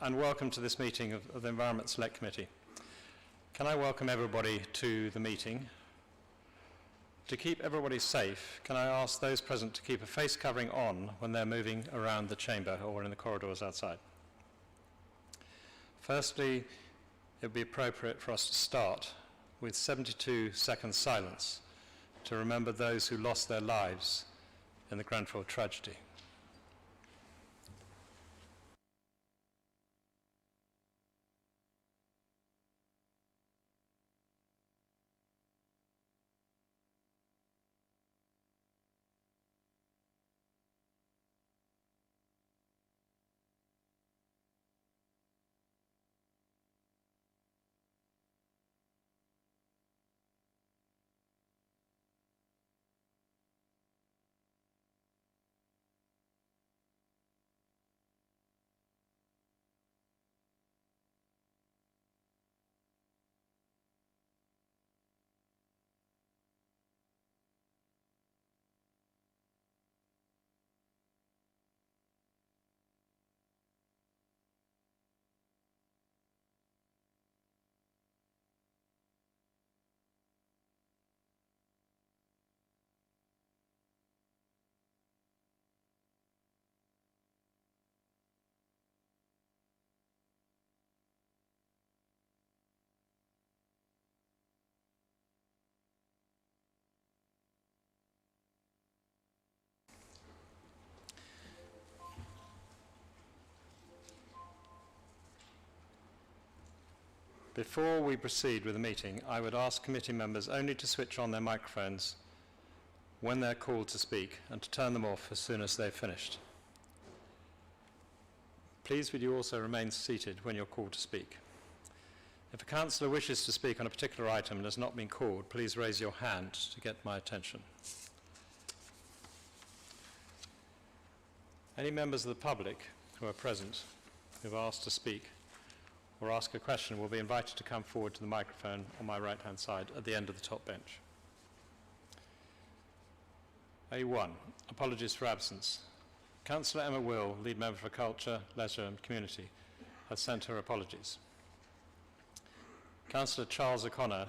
and welcome to this meeting of the Environment Select Committee. Can I welcome everybody to the meeting? To keep everybody safe, can I ask those present to keep a face covering on when they're moving around the chamber or in the corridors outside? Firstly, it would be appropriate for us to start with 72 seconds silence to remember those who lost their lives in the Grenfell tragedy. Before we proceed with the meeting, I would ask committee members only to switch on their microphones when they're called to speak and to turn them off as soon as they've finished. Please would you also remain seated when you're called to speak. If a councillor wishes to speak on a particular item and has not been called, please raise your hand to get my attention. Any members of the public who are present who have asked to speak or ask a question will be invited to come forward to the microphone on my right-hand side at the end of the top bench. A1, apologies for absence. Councillor Emma Will, Lead Member for Culture, Leisure and Community, has sent her apologies. Councillor Charles O'Connor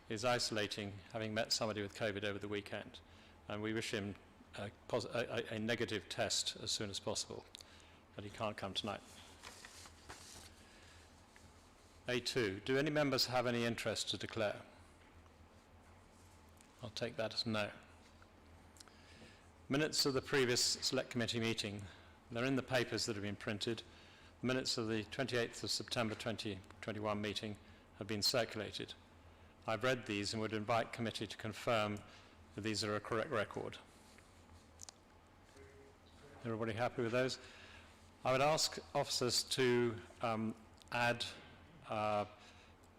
is isolating, having met somebody with COVID over the weekend, and we wish him a negative test as soon as possible, but he can't come tonight. A2, do any members have any interest to declare? I'll take that as no. Minutes of the previous Select Committee meeting, they're in the papers that have been printed. The minutes of the 28th of September 2021 meeting have been circulated. I've read these and would invite committee to confirm that these are a correct record. Everybody happy with those? I would ask officers to add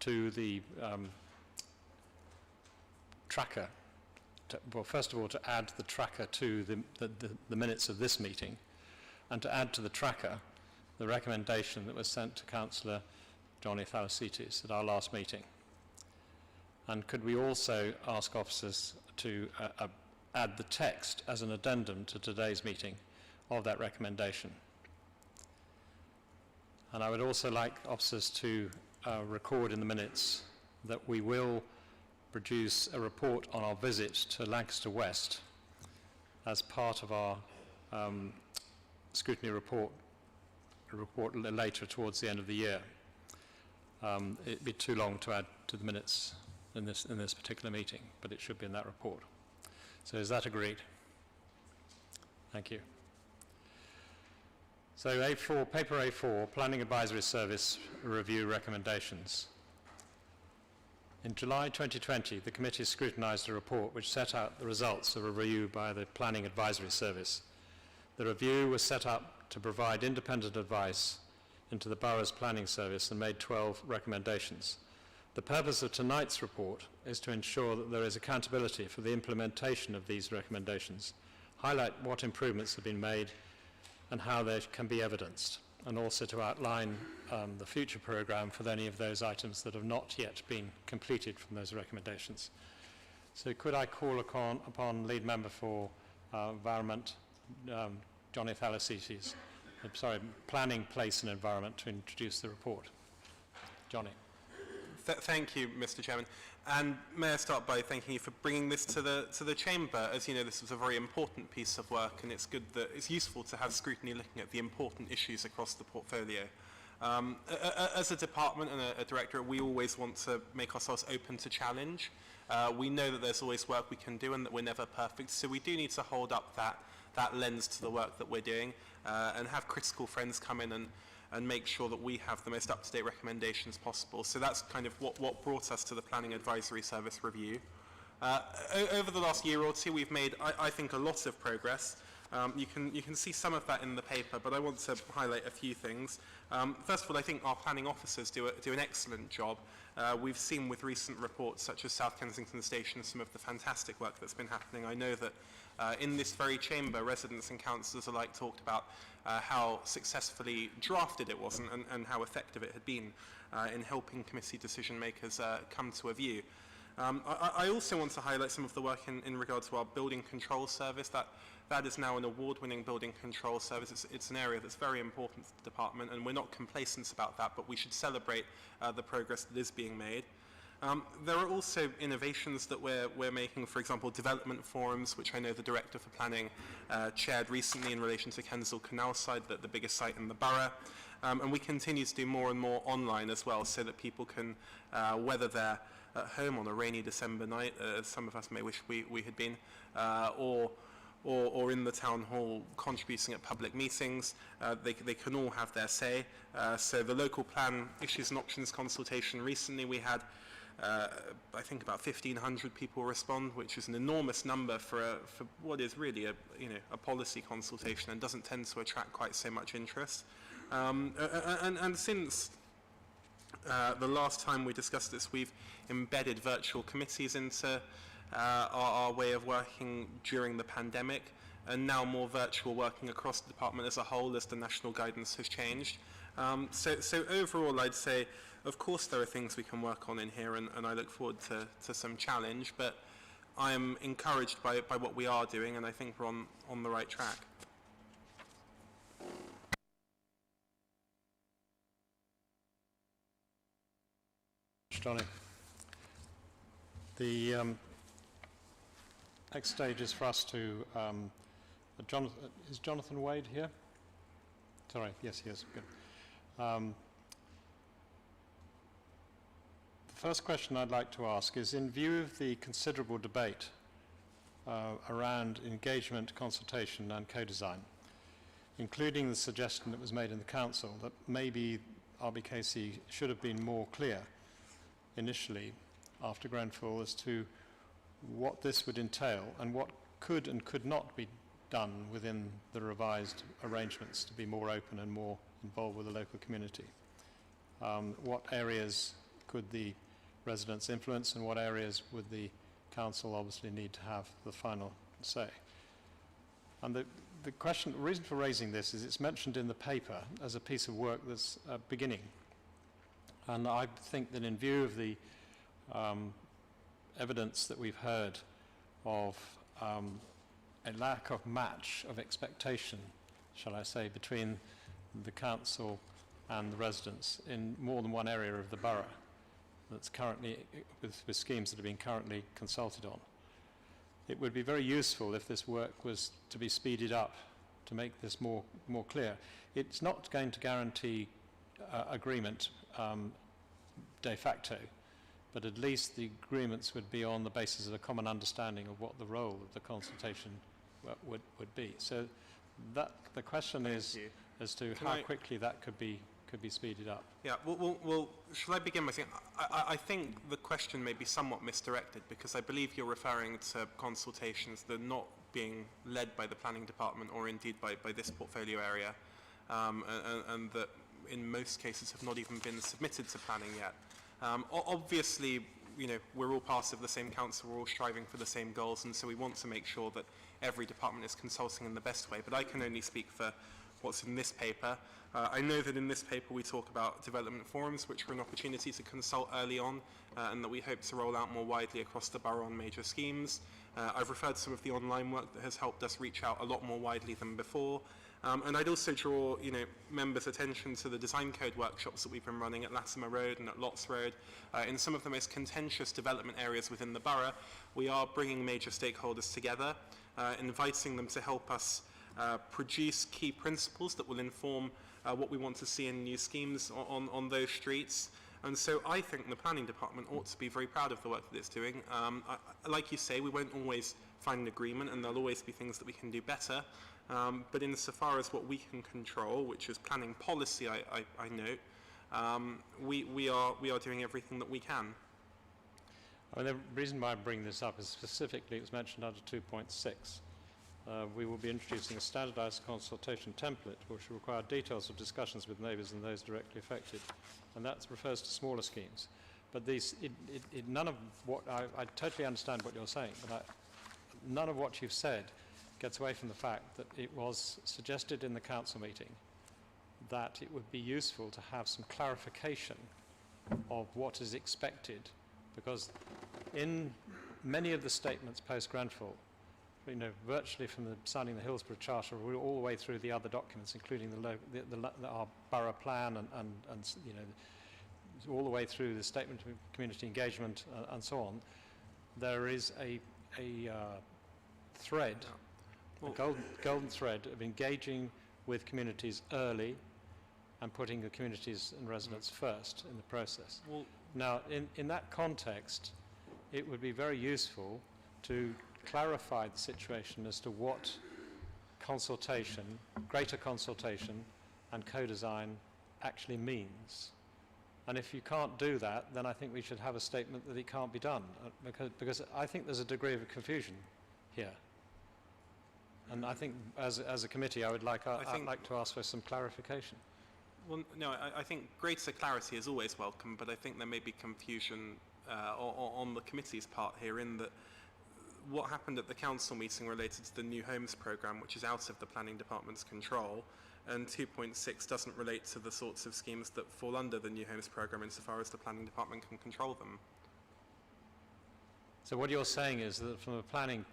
to the tracker, well, first of all, to add the tracker to the minutes of this meeting, and to add to the tracker the recommendation that was sent to Councillor Johnny Thalasitis at our last meeting. And could we also ask officers to add the text as an addendum to today's meeting of that recommendation? And I would also like officers to record in the minutes that we will produce a report on our visit to Lancaster West as part of our scrutiny report later towards the end of the year. It'd be too long to add to the minutes in this particular meeting, but it should be in that report. So is that agreed? Thank you. So A4, paper A4, Planning Advisory Service Review Recommendations. In July 2020, the committee scrutinised a report which set out the results of a review by the Planning Advisory Service. The review was set up to provide independent advice into the borough's planning service and made 12 recommendations. The purpose of tonight's report is to ensure that there is accountability for the implementation of these recommendations, highlight what improvements have been made and how they can be evidenced, and also to outline the future programme for any of those items that have not yet been completed from those recommendations. So could I call upon Lead Member for Environment, Johnny Thalasitis, planning, place and environment to introduce the report. Johnny. Thank you, Mr. Chairman. And may I start by thanking you for bringing this to the Chamber. As you know, this was a very important piece of work, and it's good that it's useful to have scrutiny looking at the important issues across the portfolio. As a department and a directorate, we always want to make ourselves open to challenge. We know that there's always work we can do and that we're never perfect, so we do need to hold up that lens to the work that we're doing and have critical friends come in and make sure that we have the most up-to-date recommendations possible. So that's kind of what brought us to the Planning Advisory Service review. Over the last year or two, we've made, I think, a lot of progress. You can see some of that in the paper, but I want to highlight a few things. First of all, I think our planning officers do an excellent job. We've seen with recent reports such as South Kensington Station some of the fantastic work that's been happening. I know that in this very chamber, residents and councillors alike talked about how successfully drafted it was and how effective it had been in helping committee decision makers come to a view. I also want to highlight some of the work in regard to our building control service. That is now an award-winning building control service. It's an area that's very important to the department, and we're not complacent about that, but we should celebrate the progress that is being made. There are also innovations that we're making, for example, development forums, which I know the Director for Planning chaired recently in relation to Kensal Canal Side, the biggest site in the borough. And we continue to do more and more online as well, so that people can, whether they're at home on a rainy December night, as some of us may wish we had been, or in the town hall contributing at public meetings, they can all have their say. So the local plan issues and options consultation recently, we had I think about 1,500 people respond, which is an enormous number for what is really a policy consultation and doesn't tend to attract quite so much interest. And since the last time we discussed this, we've embedded virtual committees into our way of working during the pandemic, and now more virtual working across the department as a whole as the national guidance has changed. So overall, I'd say, of course, there are things we can work on in here, and I look forward to some challenge, but I am encouraged by what we are doing, and I think we're on the right track. Johnny. The next stage is for us to, is Jonathan Wade here? Sorry, yes, he is. Good. The first question I'd like to ask is, in view of the considerable debate around engagement, consultation and co-design, including the suggestion that was made in the Council that maybe RBKC should have been more clear initially after Grenfell as to what this would entail and what could and could not be done within the revised arrangements to be more open and more involved with the local community. What areas could the residents influence and what areas would the council obviously need to have the final say? And the reason for raising this is it's mentioned in the paper as a piece of work that's beginning. And I think that in view of the evidence that we've heard of a lack of match of expectation, shall I say, between the council and the residents in more than one area of the borough that's currently, with schemes that are being currently consulted on, it would be very useful if this work was to be speeded up to make this more clear. It's not going to guarantee agreement de facto, but at least the agreements would be on the basis of a common understanding of what the role of the consultation would be. So that the question is as to how quickly that could be speeded up. Yeah, well, shall I begin by saying, I think the question may be somewhat misdirected, because I believe you're referring to consultations that are not being led by the planning department or indeed by this portfolio area, and that in most cases have not even been submitted to planning yet. Obviously, we're all part of the same council, we're all striving for the same goals, and so we want to make sure that every department is consulting in the best way, but I can only speak for what's in this paper. I know that in this paper we talk about development forums, which are an opportunity to consult early on, and that we hope to roll out more widely across the borough on major schemes. I've referred to some of the online work that has helped us reach out a lot more widely than before. And I'd also draw, members' attention to the design code workshops that we've been running at Latimer Road and at Lotts Road. In some of the most contentious development areas within the borough, we are bringing major stakeholders together, inviting them to help us produce key principles that will inform what we want to see in new schemes on those streets. And so I think the planning department ought to be very proud of the work that it's doing. Like you say, we won't always find an agreement, and there'll always be things that we can do better. But insofar as what we can control, which is planning policy, I note, we are doing everything that we can. I mean, the reason why I bring this up is specifically it was mentioned under 2.6. We will be introducing a standardised consultation template which will require details of discussions with neighbours and those directly affected. And that refers to smaller schemes. But none of what, I totally understand what you're saying, but none of what you've said gets away from the fact that it was suggested in the council meeting that it would be useful to have some clarification of what is expected, because in many of the statements post-Grenfell, virtually from signing the Hillsborough Charter all the way through the other documents, including our borough plan and all the way through the statement of community engagement and so on, there is a thread, a golden thread of engaging with communities early and putting the communities and residents first in the process. Well, now, in that context, it would be very useful to clarify the situation as to what consultation, greater consultation and co-design actually means. And if you can't do that, then I think we should have a statement that it can't be done, because I think there's a degree of confusion here. And I think as a committee, I'd like to ask for some clarification. Well, no, I think greater clarity is always welcome, but I think there may be confusion on the committee's part here, in that what happened at the council meeting related to the New Homes programme, which is out of the planning department's control, and 2.6 doesn't relate to the sorts of schemes that fall under the New Homes programme insofar as the planning department can control them. So what you're saying is that from a planning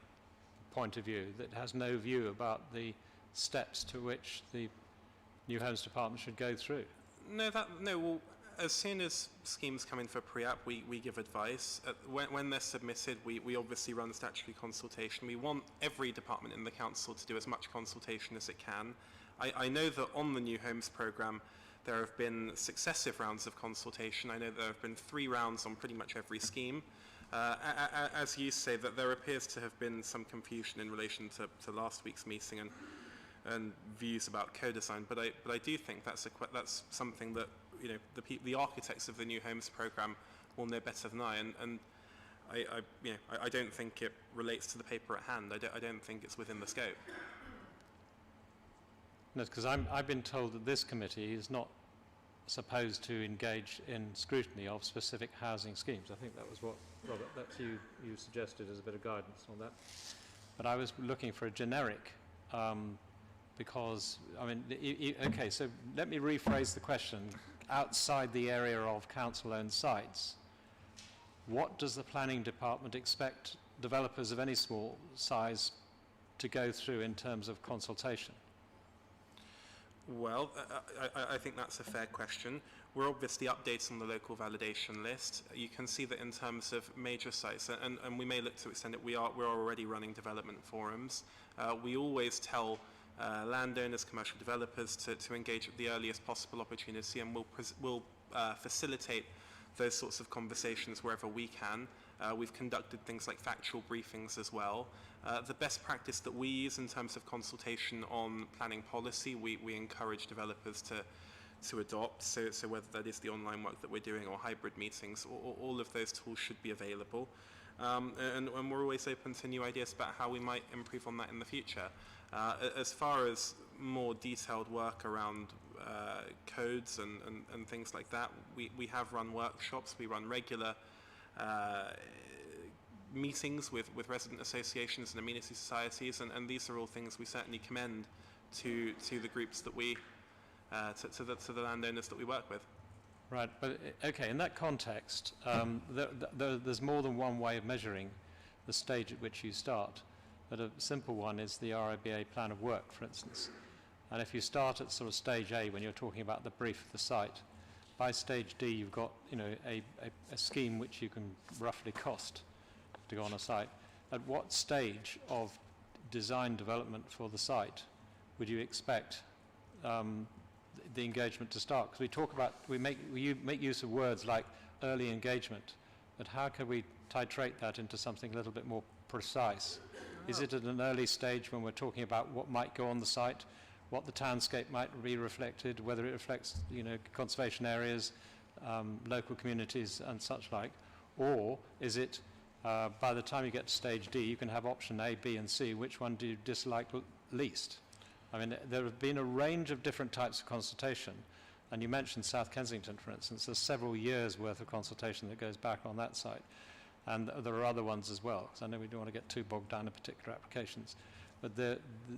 point of view, that has no view about the steps to which the New Homes department should go through? No, well, as soon as schemes come in for pre-app, we give advice. When they're submitted, we obviously run statutory consultation. We want every department in the council to do as much consultation as it can. I know that on the New Homes programme, there have been successive rounds of consultation. I know there have been 3 rounds on pretty much every scheme. As you say, that there appears to have been some confusion in relation to last week's meeting and views about co-design, but I do think that's something that the architects of the New Homes programme will know better than I, and I don't think it relates to the paper at hand. I don't think it's within the scope. No, because I've been told that this committee is not supposed to engage in scrutiny of specific housing schemes. I think that was what, Robert, that's you suggested as a bit of guidance on that. But I was looking for a generic, because, I mean, okay, so let me rephrase the question. Outside the area of council-owned sites, what does the planning department expect developers of any small size to go through in terms of consultation? Well, I think that's a fair question. We're obviously updating the local validation list. You can see that in terms of major sites, and we may look to extend it, we're already running development forums. We always tell landowners, commercial developers to engage at the earliest possible opportunity, and we'll facilitate those sorts of conversations wherever we can. We've conducted things like factual briefings as well. The best practice that we use in terms of consultation on planning policy, we encourage developers to adopt, so whether that is the online work that we're doing or hybrid meetings, all of those tools should be available. And we're always open to new ideas about how we might improve on that in the future. As far as more detailed work around codes and things like that, we have run workshops, we run regular meetings with resident associations and amenity societies, and these are all things we certainly commend to the groups that we, to the landowners that we work with. Right, but okay, in that context, there's more than one way of measuring the stage at which you start. But a simple one is the RIBA plan of work, for instance. And if you start at sort of stage A, when you're talking about the brief of the site, by stage D, you've got, you know, a scheme which you can roughly cost to go on a site. At what stage of design development for the site would you expect the engagement to start? Because we talk about, we make use of words like early engagement, but how can we titrate that into something a little bit more precise? Is it at an early stage when we're talking about what might go on the site, what the townscape might be reflected, whether it reflects, you know, conservation areas, local communities and such like, or is it by the time you get to stage D, you can have option A, B and C, which one do you dislike least? I mean, there have been a range of different types of consultation, and you mentioned South Kensington, for instance. There's several years' worth of consultation that goes back on that site, and there are other ones as well, because I know we don't want to get too bogged down in particular applications. But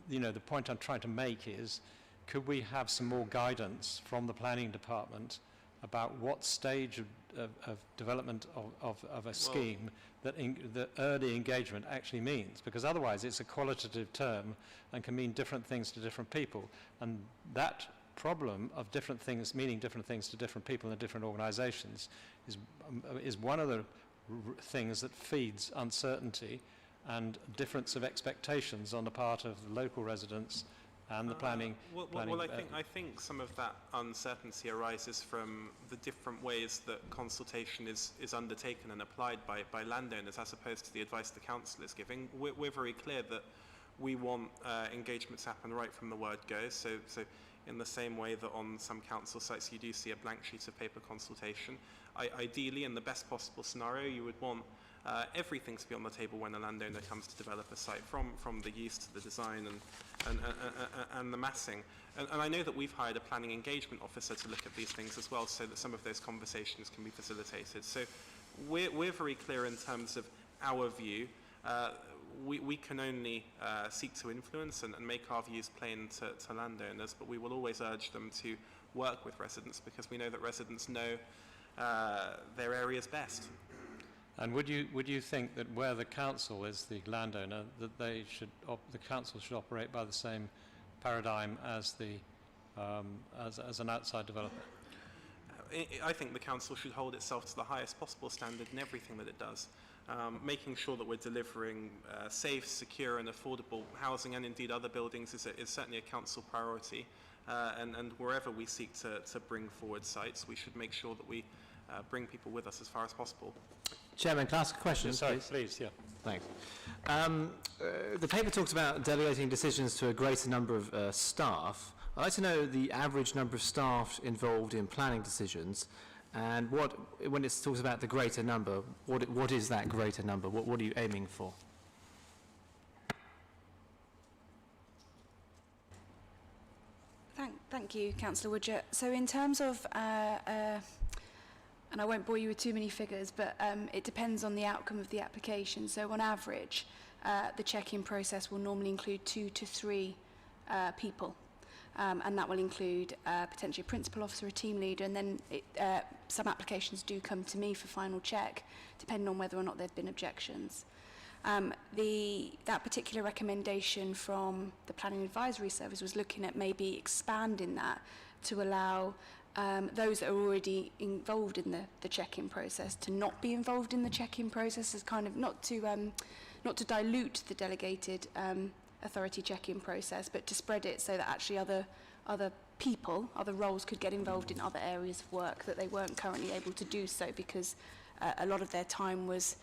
you know, the point I'm trying to make is, could we have some more guidance from the planning department about what stage of development of a scheme that the early engagement actually means? Because otherwise it's a qualitative term and can mean different things to different people. And that problem of different things meaning different things to different people and different organizations is one of the things that feeds uncertainty and difference of expectations on the part of the local residents and the planning. I think some of that uncertainty arises from the different ways that consultation is undertaken and applied by landowners as opposed to the advice the council is giving. We're very clear that we want engagement to happen right from the word go. So in the same way that on some council sites you do see a blank sheet of paper consultation, ideally in the best possible scenario you would want everything to be on the table when a landowner comes to develop a site, from the use to the design and the massing. And I know that we've hired a planning engagement officer to look at these things as well, so that some of those conversations can be facilitated. So we're very clear in terms of our view. We can only seek to influence and make our views plain to landowners, but we will always urge them to work with residents, because we know that residents know their areas best. And would you think that where the council is the landowner, that the council should operate by the same paradigm as as an outside developer? I think the council should hold itself to the highest possible standard in everything that it does, making sure that we're delivering safe, secure and affordable housing, and indeed other buildings is certainly a council priority. And wherever we seek to bring forward sites, we should make sure that we bring people with us as far as possible. Chairman, can I ask a question, Please, yeah. Thanks. The paper talks about delegating decisions to a greater number of staff. I'd like to know the average number of staff involved in planning decisions, and when it talks about the greater number, what is that greater number? What are you aiming for? Thank you, Councillor Woodger. So in terms of and I won't bore you with too many figures, but it depends on the outcome of the application. So on average, the check-in process will normally include 2 to 3 people, and that will include potentially a principal officer, a team leader, and then some applications do come to me for final check, depending on whether or not there have been objections. That particular recommendation from the Planning Advisory Service was looking at maybe expanding that to allow those that are already involved in the check-in process to not be involved in the check-in process, as kind of not to dilute the delegated authority check-in process, but to spread it so that actually other people, other roles could get involved in other areas of work that they weren't currently able to do so, because a lot of their time was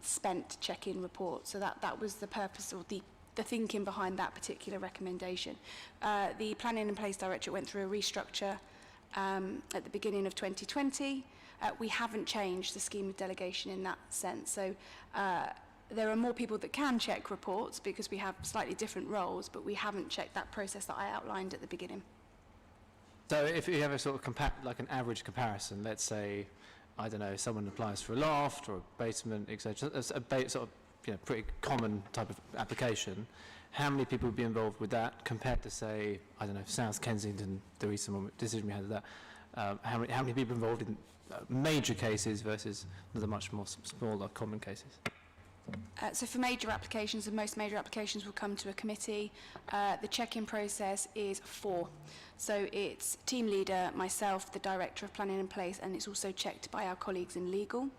spent checking reports. So that was the purpose, or the thinking behind that particular recommendation. The Planning and Place Directorate went through a restructure at the beginning of 2020. We haven't changed the scheme of delegation in that sense. So there are more people that can check reports because we have slightly different roles, but we haven't checked that process that I outlined at the beginning. So if you have a sort of like an average comparison, let's say, I don't know, someone applies for a loft or a basement, etc., a sort of pretty common type of application, how many people would be involved with that compared to, say, I don't know, South Kensington, the recent decision we had of that, how many people involved in major cases versus the much more smaller common cases? So for major applications, and most major applications will come to a committee, the check-in process is 4. So it's team leader, myself, the director of planning and place, and it's also checked by our colleagues in legal.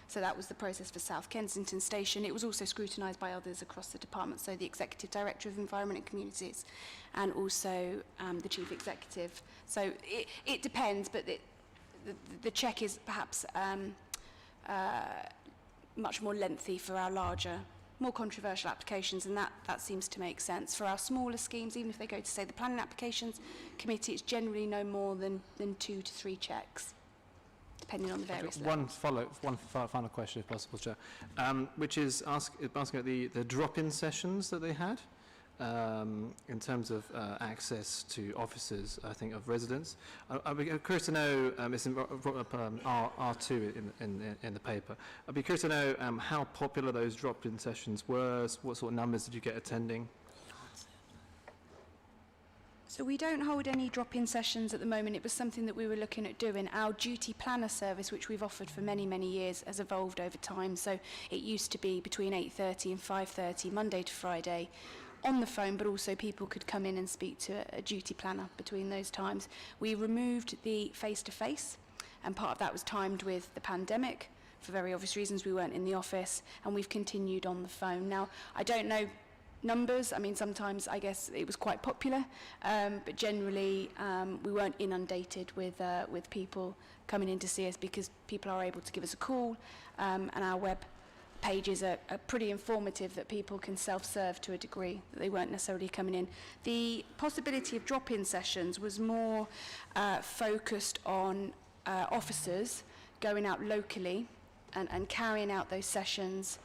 So that was the process for South Kensington Station. It was also scrutinised by others across the department, so the Executive Director of Environment and Communities and also the Chief Executive. So it depends, but the check is perhaps much more lengthy for our larger, more controversial applications, and that seems to make sense. For our smaller schemes, even if they go to, say, the planning applications committee, it's generally no more than 2 to 3 checks, depending on the various levels. One final question, if possible, Chair, which is asking about the drop-in sessions that they had in terms of access to offices, I think, of residents. I'd be curious to know, it's brought up R2 in the paper. I'd be curious to know how popular those drop-in sessions were, what sort of numbers did you get attending? So we don't hold any drop-in sessions at the moment. It was something that we were looking at doing. Our duty planner service, which we've offered for many, many years, has evolved over time. So it used to be between 8:30 and 5:30, Monday to Friday, on the phone, but also people could come in and speak to a duty planner between those times. We removed the face-to-face, and part of that was timed with the pandemic. For very obvious reasons, we weren't in the office, and we've continued on the phone. Now, I don't know numbers. I mean, sometimes I guess it was quite popular, but generally we weren't inundated with people coming in to see us, because people are able to give us a call, and our web pages are pretty informative, that people can self-serve to a degree, that they weren't necessarily coming in. The possibility of drop-in sessions was more focused on officers going out locally and carrying out those sessions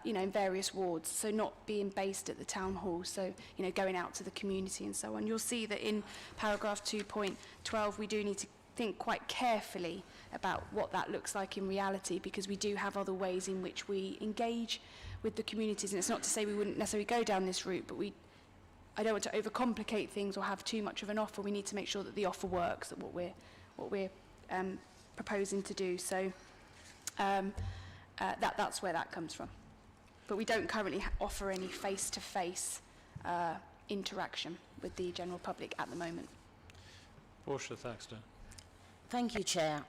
in various wards, so not being based at the town hall, so going out to the community and so on. You'll see that in paragraph 2.12 we do need to think quite carefully about what that looks like in reality, because we do have other ways in which we engage with the communities, and it's not to say we wouldn't necessarily go down this route, but I don't want to overcomplicate things or have too much of an offer. We need to make sure that the offer works, that what we're proposing to do. So that's where that comes from. But we don't currently offer any face-to-face interaction with the general public at the moment. Portia Thaxter. Thank you, Chair.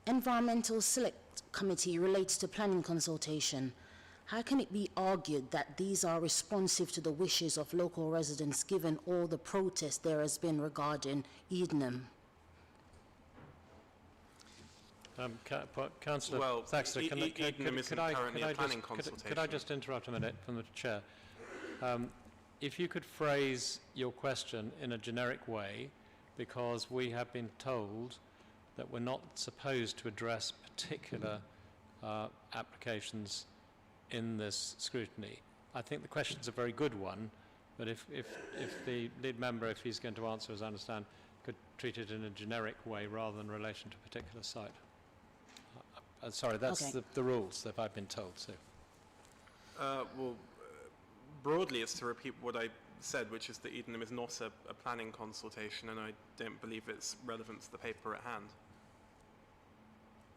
Environmental Select Committee relates to planning consultation. How can it be argued that these are responsive to the wishes of local residents, given all the protest there has been regarding Edenham? Councillor Well, Thaxter, Edenham isn't currently a planning consultation. could I just interrupt a minute from the Chair? If you could phrase your question in a generic way, because we have been told that we're not supposed to address particular applications in this scrutiny. I think the question's a very good one, but if the lead member, if he's going to answer, as I understand, could treat it in a generic way rather than in relation to a particular site. Sorry, that's Okay. the rules that I've been told. So, Broadly, it's to repeat what I said, which is that Edenham is not a planning consultation, and I don't believe it's relevant to the paper at hand.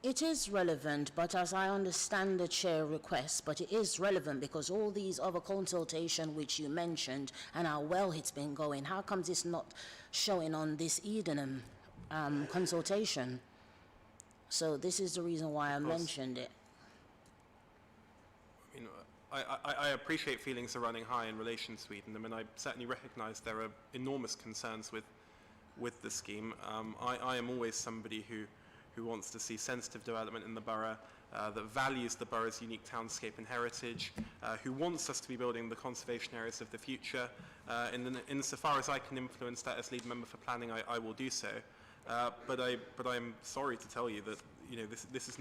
It is relevant, but as I understand the Chair request, but it is relevant because all these other consultation which you mentioned and how well it's been going, how comes it's not showing on this Edenham consultation? So this is the reason why I mentioned it. I mean, I appreciate feelings are running high in relation to Edenham, and I certainly recognise there are enormous concerns with the scheme. I am always somebody who wants to see sensitive development in the borough, that values the borough's unique townscape and heritage, who wants us to be building the conservation areas of the future. Insofar as I can influence that as lead member for planning, I will do so. But I'm sorry to tell you that this is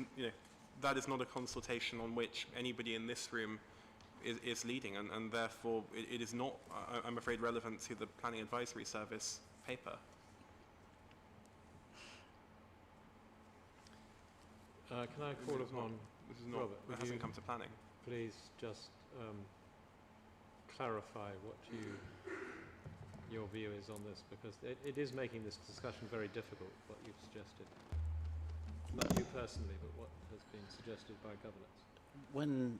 that is not a consultation on which anybody in this room is leading, and therefore it is not, I'm afraid, relevant to the Planning Advisory Service paper. can I call upon This is not. Robert, It would hasn't you come to planning. please just clarify what your view is on this, because it is making this discussion very difficult, what you've suggested. Not you personally, but what has been suggested by governance. When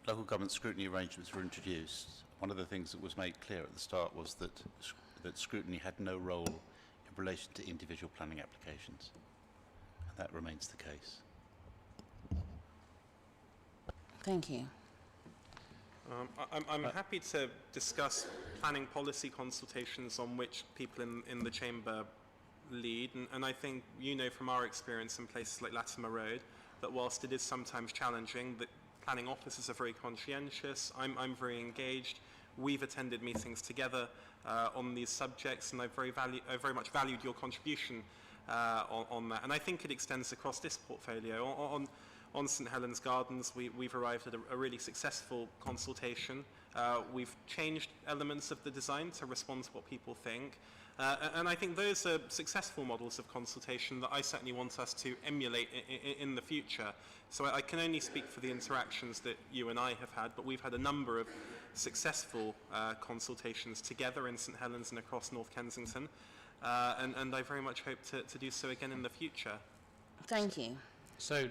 local government scrutiny arrangements were introduced, one of the things that was made clear at the start was that scrutiny had no role in relation to individual planning applications, and that remains the case. Thank you. I'm happy to discuss planning policy consultations on which people in the chamber lead, and I think you know from our experience in places like Latimer Road that whilst it is sometimes challenging, that planning officers are very conscientious. I'm very engaged. We've attended meetings together on these subjects, and I very much valued your contribution on that. And I think it extends across this portfolio. On St Helens Gardens, we've arrived at a really successful consultation. We've changed elements of the design to respond to what people think. And I think those are successful models of consultation that I certainly want us to emulate in the future. So I can only speak for the interactions that you and I have had, but we've had a number of successful consultations together in St Helens and across North Kensington. And I very much hope to do so again in the future. Thank you. So,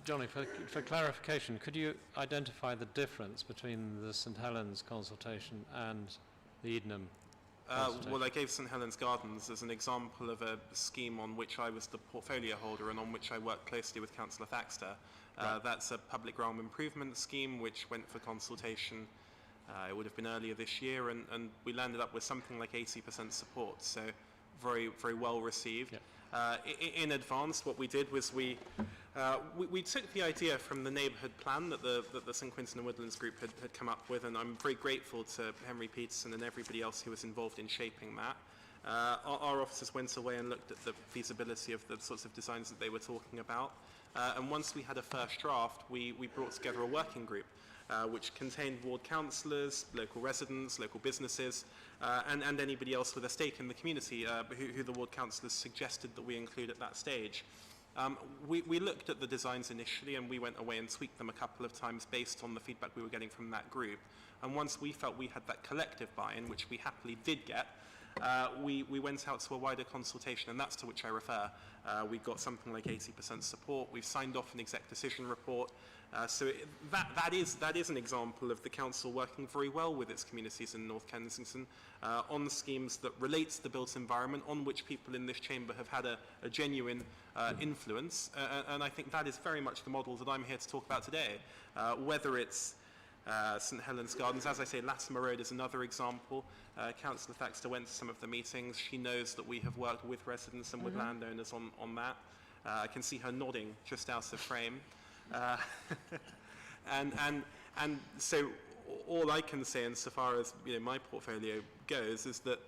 Johnny, for clarification, could you identify the difference between the St Helens consultation and the Edenham consultation? Well, I gave St Helens Gardens as an example of a scheme on which I was the portfolio holder and on which I worked closely with Councillor Thaxter. Right. That's a public realm improvement scheme which went for consultation, it would have been earlier this year, and we landed up with something like 80% support, so very, very well received. Yep. In advance, what we did was we took the idea from the neighbourhood plan that the St Quintin and Woodlands group had come up with, and I'm very grateful to Henry Peterson and everybody else who was involved in shaping that. Our officers went away and looked at the feasibility of the sorts of designs that they were talking about, and once we had a first draft, we brought together a working group which contained ward councillors, local residents, local businesses, and anybody else with a stake in the community who the ward councillors suggested that we include at that stage. We looked at the designs initially, and we went away and tweaked them a couple of times based on the feedback we were getting from that group. And once we felt we had that collective buy-in, which we happily did get, we went out to a wider consultation, and that's to which I refer. We got something like 80% support. We've signed off an exec decision report. So that is an example of the council working very well with its communities in North Kensington on schemes that relate to the built environment, on which people in this chamber have had a genuine influence. And I think that is very much the model that I'm here to talk about today. Whether it's St Helens Gardens, as I say, Latimer Road is another example. Councillor Thaxter went to some of the meetings. She knows that we have worked with residents and with landowners on that. I can see her nodding just out of frame. And so all I can say insofar as my portfolio goes is that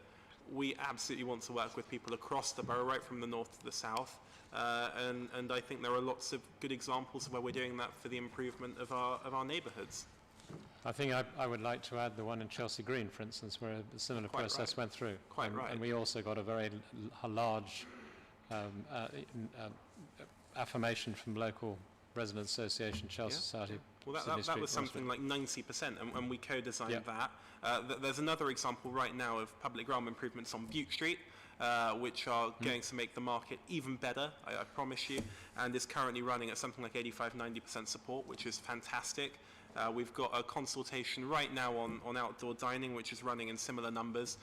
we absolutely want to work with people across the borough, right from the north to the south, and I think there are lots of good examples of where we're doing that for the improvement of our neighbourhoods. I think I would like to add the one in Chelsea Green, for instance, where a similar Quite process right. went through. Quite right. And we also got a very large affirmation from local resident association, Chelsea Yeah. Society. Well, Sydney that Street, was something like 90%, and we co-designed Yep. that. There's another example right now of public realm improvements on Butte Street, which are going to make the market even better, I promise you, and is currently running at something like 85-90% support, which is fantastic. We've got a consultation right now on outdoor dining, which is running in similar numbers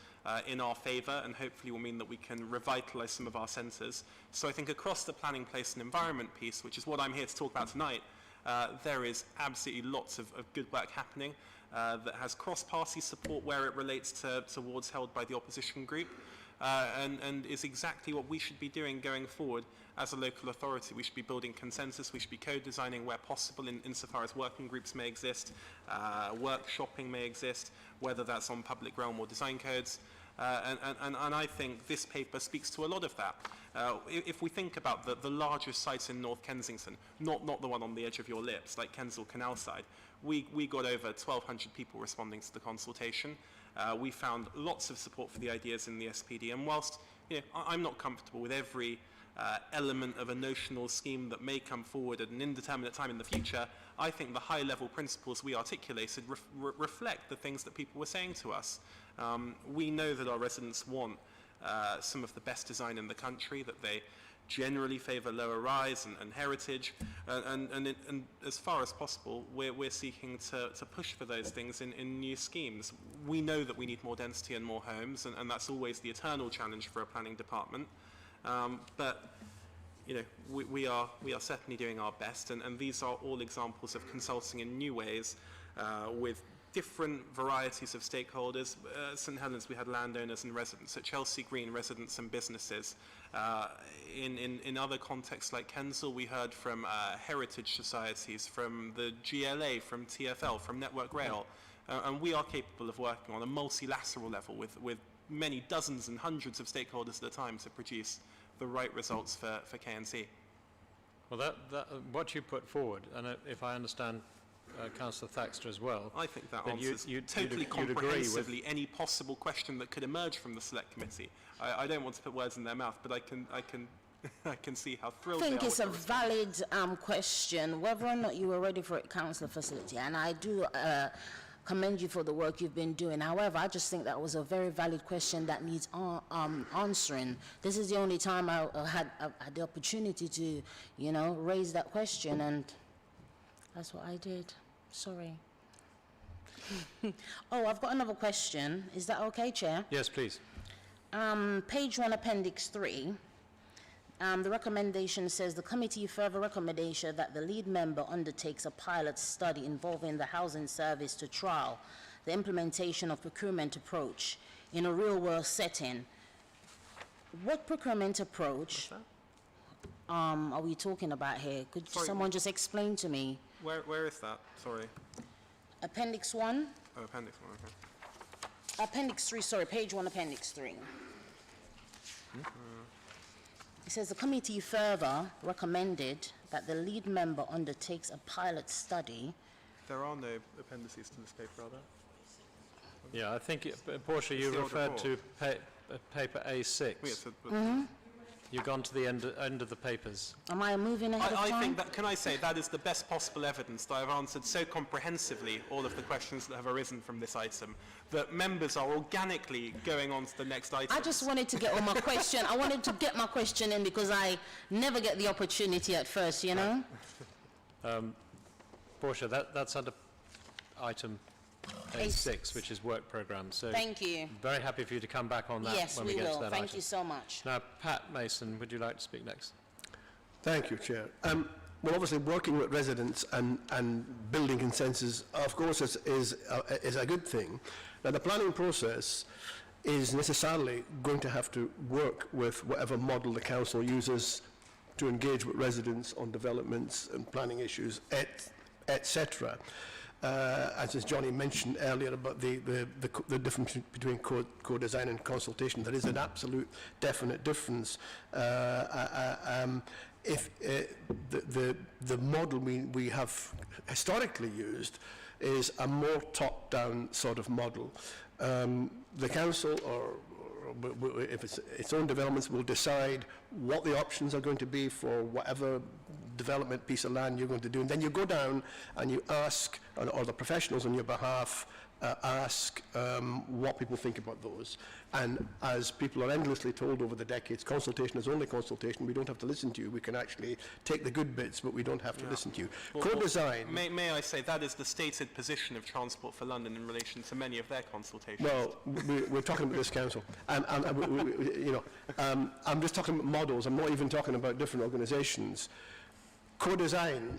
in our favour, and hopefully will mean that we can revitalise some of our centres. So I think across the planning, place and environment piece, which is what I'm here to talk about tonight, there is absolutely lots of good work happening that has cross-party support where it relates to wards held by the opposition group, and is exactly what we should be doing going forward as a local authority. We should be building consensus, we should be co-designing where possible insofar as working groups may exist, workshopping may exist, whether that's on public realm or design codes, and I think this paper speaks to a lot of that. If we think about the largest site in North Kensington, not the one on the edge of your lips, like Kensal Canal side, we got over 1,200 people responding to the consultation. We found lots of support for the ideas in the SPD, and whilst I'm not comfortable with every element of a notional scheme that may come forward at an indeterminate time in the future, I think the high-level principles we articulated reflect the things that people were saying to us. We know that our residents want some of the best design in the country, that they generally favour lower rise and heritage, and as far as possible, we're seeking to push for those things in new schemes. We know that we need more density and more homes, and that's always the eternal challenge for a planning department. But you know, we are certainly doing our best, and these are all examples of consulting in new ways with different varieties of stakeholders. At St Helens we had landowners and residents, at Chelsea Green residents and businesses. In other contexts like Kensal we heard from heritage societies, from the GLA, from TfL, from Network Rail, and we are capable of working on a multilateral level with many dozens and hundreds of stakeholders at a time to produce the right results for KNC. Well, what you put forward, and if I understand Councillor Thaxter as well, I think that then answers totally comprehensively any possible question that could emerge from the Select Committee. I don't want to put words in their mouth, but I can see how thrilled I they are think it's a with the response. valid question, whether or not you were ready for it, Councillor Facility, and I do commend you for the work you've been doing. However, I just think that was a very valid question that needs answering. This is the only time I had the opportunity to, you know, raise that question, and that's what I did. Sorry. Oh, I've got another question. Is that okay, Chair? yes, please. Page 1, Appendix 3. The recommendation says the committee further recommendation that the lead member undertakes a pilot study involving the housing service to trial the implementation of procurement approach in a real-world setting. What procurement approach are we talking about here? Could Sorry. someone just explain to me? Where is that? Sorry. Appendix 1? Oh, Appendix 1, okay. Appendix 3, sorry, page 1, Appendix 3. It says the committee further recommended that the lead member undertakes a pilot study. There are no appendices to this paper, are there? Yeah, I think, Portia, you the old referred to paper A6. Oh, yes, but You've gone to the end of the papers. Am I moving ahead of time? I think that, can I say, that is the best possible evidence that I've answered so comprehensively all of the questions that have arisen from this item, that members are organically going on to the next item. I just wanted to get on my question. I wanted to get my question in because I never get the opportunity at first, you know? Portia, that's under item A6, which is work programme. So Thank you. very happy for you to come back on that Yes, when we we get to will. that Thank item. you so much. Now, Pat Mason, would you like to speak next? Thank you, Chair. Well, obviously, working with residents and building consensus, of course, is a good thing. Now, the planning process is necessarily going to have to work with whatever model the council uses to engage with residents on developments and planning issues, etc. As Johnny mentioned earlier about the difference between co-design and consultation, there is an absolute definite difference. If the model we have historically used is a more top-down sort of model, the council or if it's its own developments will decide what the options are going to be for whatever development piece of land you're going to do, and then you go down and you ask, or the professionals on your behalf ask what people think about those. And as people are endlessly told over the decades, consultation is only consultation. We don't have to listen to you. We can actually take the good bits, but we don't have to listen to you. Co-design... May I say, that is the stated position of Transport for London in relation to many of their consultations. Well, we're talking about this council, and I'm just talking about models. I'm not even talking about different organisations. Co-design,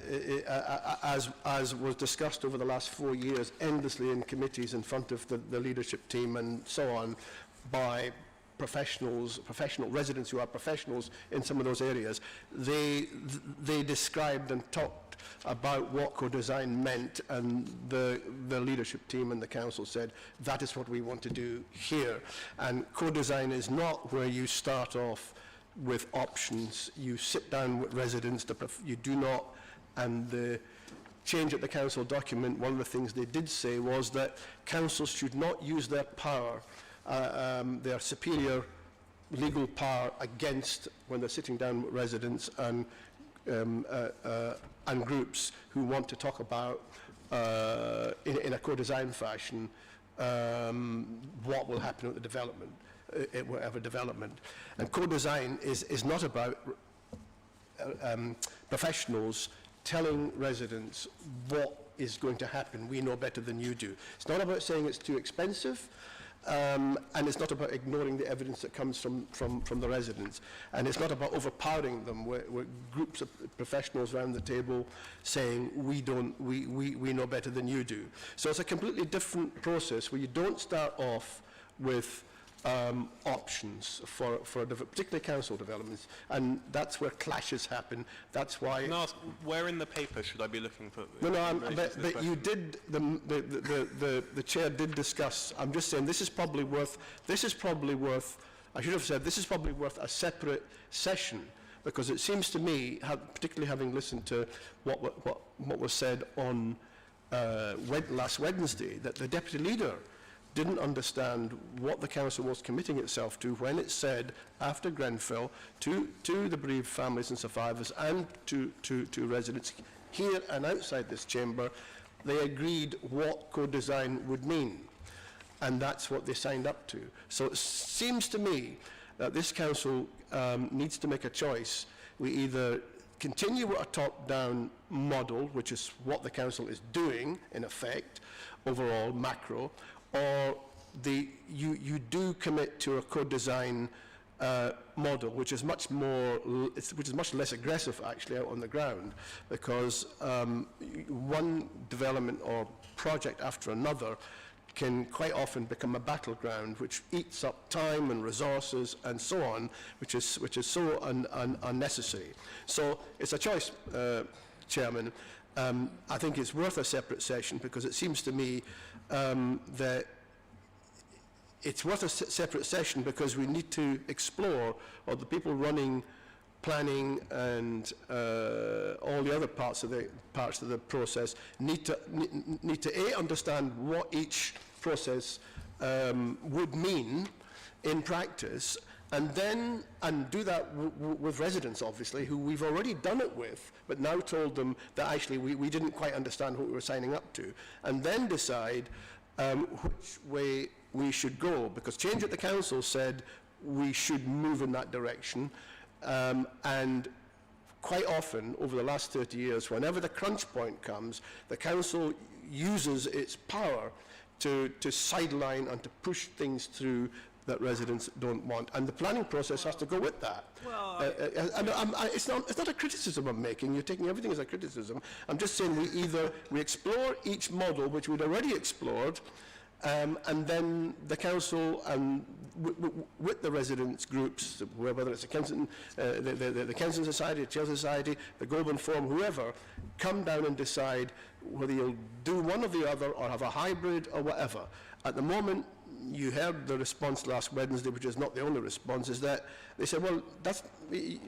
as was discussed over the last 4 years, endlessly in committees in front of the leadership team and so on, by professional residents who are professionals in some of those areas, they described and talked about what co-design meant, and the leadership team and the council said, that is what we want to do here. And co-design is not where you start off with options. You sit down with residents, you do not, and the change at the council document, one of the things they did say was that councils should not use their power, their superior legal power against, when they're sitting down with residents and groups who want to talk about, in a co-design fashion, what will happen at the development. Whatever development. And co-design is not about professionals telling residents what is going to happen. We know better than you do. It's not about saying it's too expensive, and it's not about ignoring the evidence that comes from the residents. And it's not about overpowering them with groups of professionals around the table saying, we know better than you do. So it's a completely different process where you don't start off with options for particularly council developments, and that's where clashes happen. That's why. Can I ask, where in the paper should I be looking for? But you did. The chair did discuss. I'm just saying this is probably worth. I should have said this is probably worth a separate session, because it seems to me, particularly having listened to what was said on last Wednesday, that the deputy leader didn't understand what the council was committing itself to when it said, after Grenfell, to the bereaved families and survivors and to residents here and outside this chamber, they agreed what co-design would mean. And that's what they signed up to. So it seems to me that this council needs to make a choice. We either continue with a top-down model, which is what the council is doing, in effect, overall, macro, or you do commit to a co-design model, which is much less aggressive actually out on the ground, because one development or project after another can quite often become a battleground which eats up time and resources and so on, which is so unnecessary. So it's a choice, Chairman. I think it's worth a separate session, because it seems to me that it's worth a separate session because we need to explore, or the people running planning and all the other parts of the process need to understand what each process would mean in practice, and do that with residents, obviously, who we've already done it with, but now told them that actually we didn't quite understand what we were signing up to, and then decide which way we should go, because Change at the Council said we should move in that direction, and quite often over the last 30 years, whenever the crunch point comes, the council uses its power to sideline and to push things through that residents don't want, and the planning process has to go with that. Well, it's not a criticism I'm making. You're taking everything as a criticism. I'm just saying we explore each model which we'd already explored, and then the council and with the residents groups, whether it's the Kensington Society, the Chelsea Society, the Goulburn Forum, whoever, come down and decide whether you'll do one or the other or have a hybrid or whatever. At the moment, you heard the response last Wednesday, which is not the only response, is that they said, well,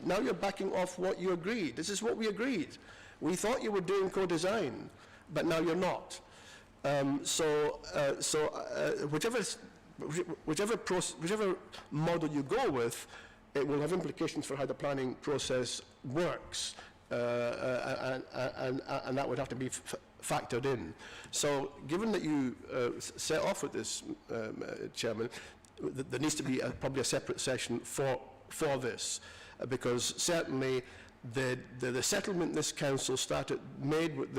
now you're backing off what you agreed. This is what we agreed. We thought you were doing co-design, but now you're not. Whichever model you go with, it will have implications for how the planning process works, and that would have to be factored in. So, given that you set off with this, Chairman, there needs to be probably a separate session for this, because certainly the settlement this council made with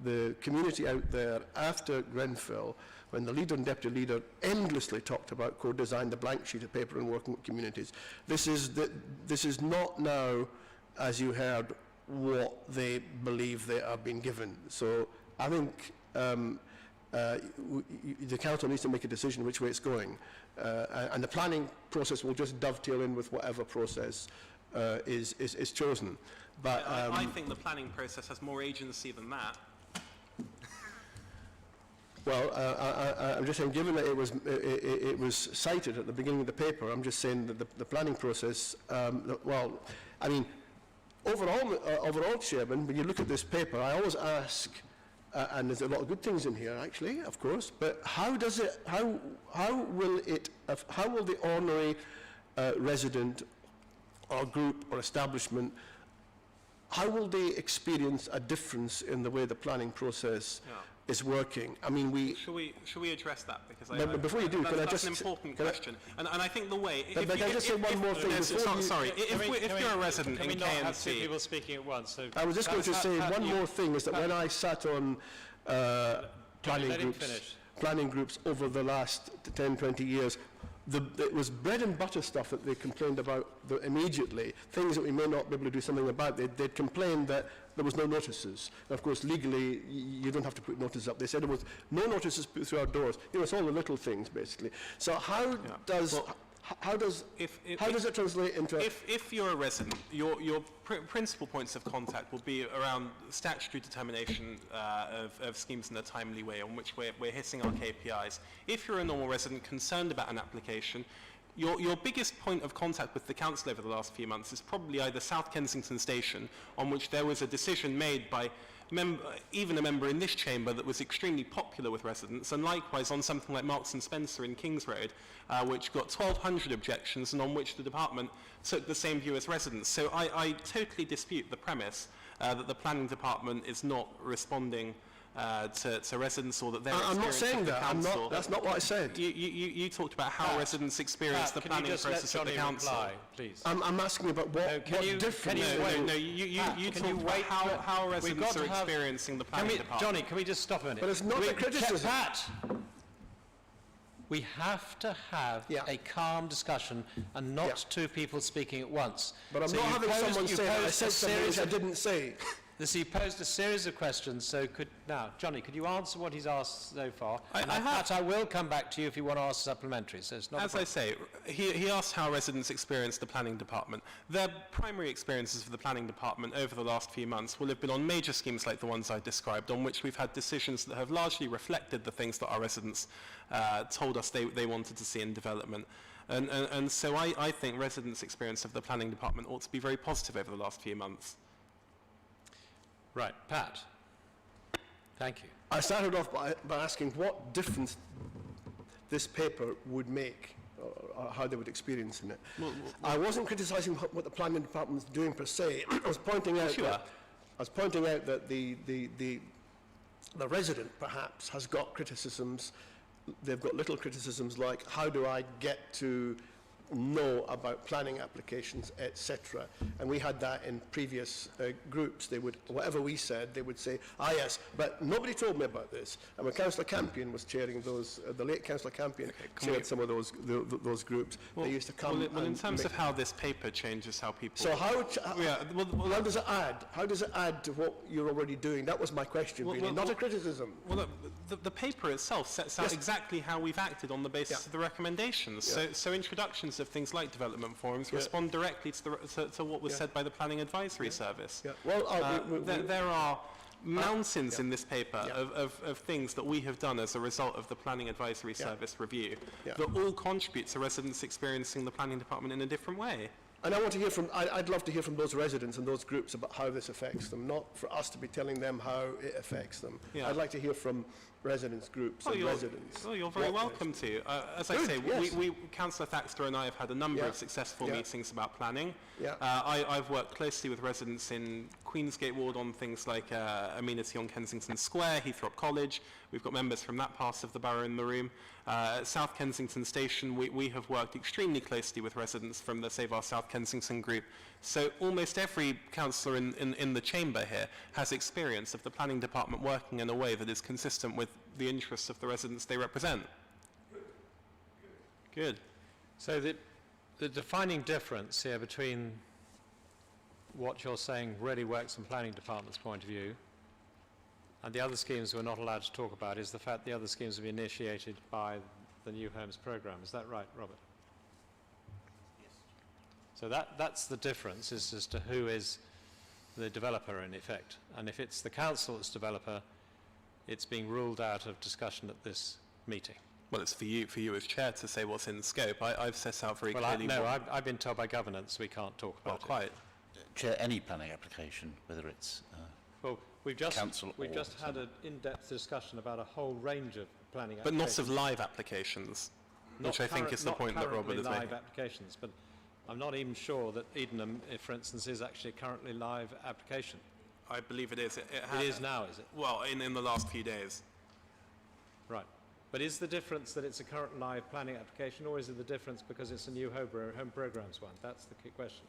the community out there after Grenfell, when the leader and deputy leader endlessly talked about co-design, the blank sheet of paper, and working with communities. This is not now, as you heard, what they believe they are being given. So I think the council needs to make a decision which way it's going, and the planning process will just dovetail in with whatever process is chosen. But I think the planning process has more agency than that. Well, I'm just saying, given that it was cited at the beginning of the paper, I'm just saying that the planning process, well, I mean, overall, Chairman, when you look at this paper, I always ask, and there's a lot of good things in here, actually, of course, but how will the ordinary resident or group or establishment how will they experience a difference in the way the planning process is working? I mean, Shall we address that? Because But before you do, can I that's just... an important can I- question. And I think the way... But can I just say one more thing before you... Sorry, if you're a resident Can in we not have two KNC... people speaking at once? So I was just going to say one more thing, is that when I sat on planning let him groups, finish. planning groups over the last 10, 20 years, it was bread and butter stuff that they complained about immediately, things that we may not be able to do something about. They'd complained that there was no notices. And of course, legally, you don't have to put notices up. They said there was no notices put through our doors. You know, it's all the little things, basically. So how does... How does it translate into... If you're a resident, your principal points of contact will be around statutory determination of schemes in a timely way on which we're hitting our KPIs. If you're a normal resident concerned about an application, your biggest point of contact with the council over the last few months is probably either South Kensington Station, on which there was a decision made by even a member in this chamber that was extremely popular with residents, and likewise on something like Marks and Spencer in Kings Road, which got 1,200 objections and on which the department took the same view as residents. So I totally dispute the premise that the planning department is not responding to residents, or that their I'm not experience saying of the that. council... That's not what I said. You talked about how residents experience the planning process at the council. Reply, please? I'm asking about what difference... You talked about how residents are experiencing the planning department. Johnny, can we just stop a minute? But it's not a criticism. Pat, we have to have a calm discussion and not two people speaking at once. But I'm So not you having posed- someone you say that I posed said a something series which I of- didn't say. So you posed a series of questions, so now, Johnny, could you answer what he's asked so far? Pat, I will come back to you if you want to ask supplementary, so it's not a As I say, he asked how residents experience the planning department. Their primary experiences of the planning department over the last few months will have been on major schemes like the ones I described, on which we've had decisions that have largely reflected the things that our residents told us they wanted to see in development. And so I think residents' experience of the planning department ought to be very positive over the last few months. Right, Pat. Thank you. I started off by asking what difference this paper would make, or how they would experience in it. I wasn't criticising what the planning department was doing per se. I was pointing out that the resident perhaps has got criticisms. They've got little criticisms like, how do I get to know about planning applications, etc. And we had that in previous groups. They would, whatever we said, they would say, yes, but nobody told me about this. And when Councillor Campion was chairing those, the late Councillor Campion chaired some of those groups, they used to come well, in terms of how this paper changes how people... So how does it add? How does it add to what you're already doing? That was my question, really, not a criticism. Well, the paper itself sets out exactly how we've acted on the basis of the recommendations. So introductions of things like development forums respond directly to what was said by the Planning Advisory Service. Well, there are mountains in this paper of things that we have done as a result of the Planning Advisory Service review that all contribute to residents experiencing the planning department in a different way. And I want to hear from, I'd love to hear from those residents and those groups about how this affects them, not for us to be telling them how it affects them. Yeah. I'd like to hear from residents, groups and residents. Well, you're very welcome to. As I say, Councillor Thaxter and I have had a number of successful meetings about planning. I've worked closely with residents in Queensgate Ward on things like amenity on Kensington Square, Heathrow College. We've got members from that part of the borough in the room. At South Kensington Station, we have worked extremely closely with residents from the Save Our South Kensington group. So almost every councillor in the chamber here has experience of the planning department working in a way that is consistent with the interests of the residents they represent. Good. So the defining difference here between what you're saying really works from planning department's point of view and the other schemes we're not allowed to talk about is the fact the other schemes will be initiated by the New Homes programme. Is that right, Robert? Yes. So that's the difference, is as to who is the developer in effect. And if it's the council that's developer, it's being ruled out of discussion at this meeting. Well, it's for you as chair to say what's in scope. I've set out very clearly... I've been told by governance we can't talk about it. Quite. Chair, any planning application, whether it's Well, we've just had an in-depth discussion about a whole range of planning But applications. not of live applications, which I think is the point that Robert is live making. applications, but I'm not even sure that Edenham, for instance, is actually a currently live application. I believe it is. It is now, is it? Well, in the last few days. Right. But is the difference that it's a current live planning application, or is it the difference because it's a new home programs one? That's the key question.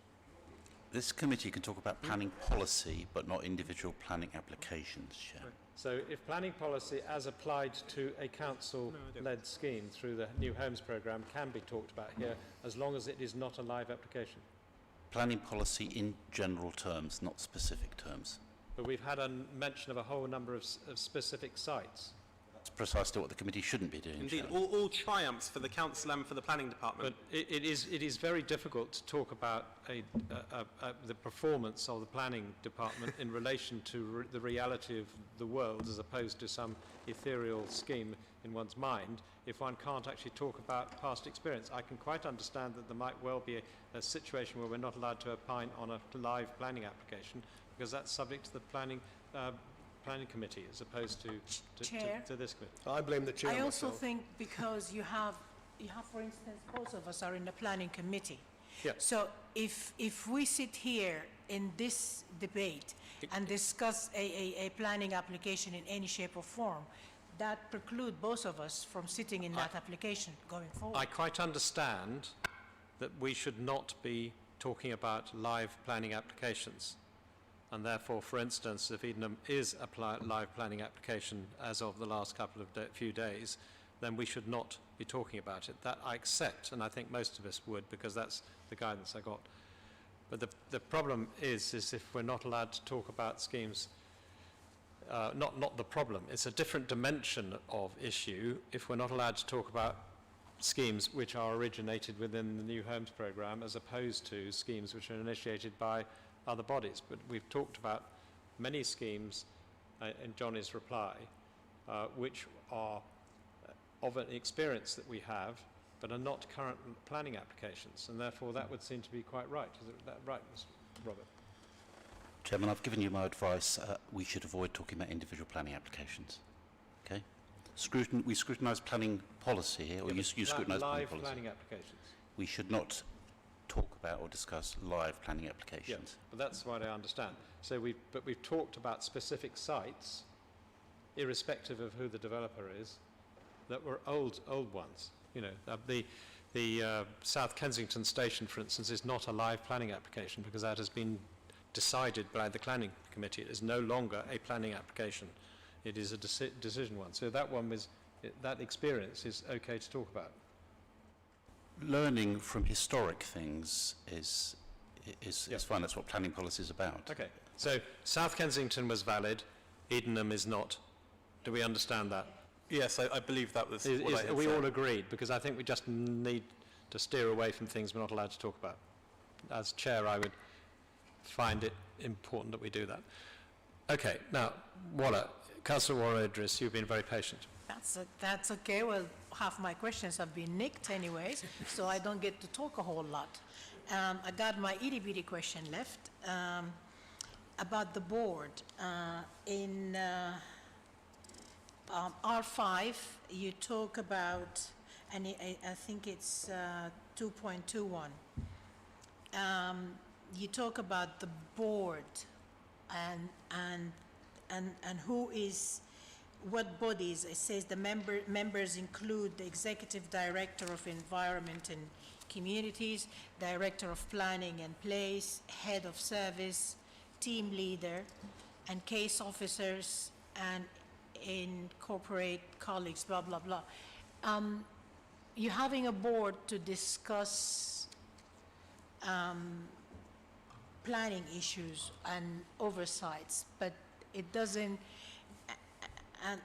This committee can talk about planning policy, but not individual planning applications, Chair. So if planning policy as applied to a council-led scheme through the New Homes programme can be talked about here, as long as it is not a live application. Planning policy in general terms, not specific terms. But we've had a mention of a whole number of specific sites. That's precisely what the committee shouldn't be doing, Indeed, Chair. all triumphs for the council and for the planning department. But it is very difficult to talk about the performance of the planning department in relation to the reality of the world, as opposed to some ethereal scheme in one's mind, if one can't actually talk about past experience. I can quite understand that there might well be a situation where we're not allowed to opine on a live planning application, because that's subject to the planning committee as opposed to this committee. I blame the chair I also myself. think because you have, for instance, both of us are in the planning committee. Yeah. So if we sit here in this debate and discuss a planning application in any shape or form, that preclude both of us from sitting in that application going forward. I quite understand that we should not be talking about live planning applications. And therefore, for instance, if Edenham is a live planning application as of the last couple of few days, then we should not be talking about it. That I accept, and I think most of us would, because that's the guidance I got. But the problem is if we're not allowed to talk about schemes, not the problem, it's a different dimension of issue if we're not allowed to talk about schemes which are originated within the New Homes programme as opposed to schemes which are initiated by other bodies. But we've talked about many schemes in Johnny's reply which are of an experience that we have but are not current planning applications, and therefore that would seem to be quite right. Is that right, Mr. Robert? Chairman, I've given you my advice. We should avoid talking about individual planning applications. Okay? We scrutinise planning policy here, or you scrutinise planning live policy. planning applications. We should not talk about or discuss live planning applications. Yes, but that's what I understand. So we've talked about specific sites, irrespective of who the developer is, that were old ones. You know, the South Kensington station, for instance, is not a live planning application because that has been decided by the planning committee. It is no longer a planning application. It is a decision one. So that one that experience is okay to talk about. Learning from historic things is fine. That's what planning policy is about. Okay. So South Kensington was valid. Edenham is not. Do we understand that? Yes, I believe that was what I had Are we said. all agreed? Because I think we just need to steer away from things we're not allowed to talk about. As chair, I would find it important that we do that. Okay, now, Councillor Warner-Idris, you've been very patient. That's okay. Well, half my questions have been nicked anyways, so I don't get to talk a whole lot. I got my itty-bitty question left about the board. In R5, you talk about, and I think it's 2.21. You talk about the board and who is, what bodies. It says the members include the Executive Director of Environment and Communities, Director of Planning and Place, Head of Service, Team Leader, and case officers, and incorporate colleagues, blah, blah, blah. You're having a board to discuss planning issues and oversights, but it doesn't,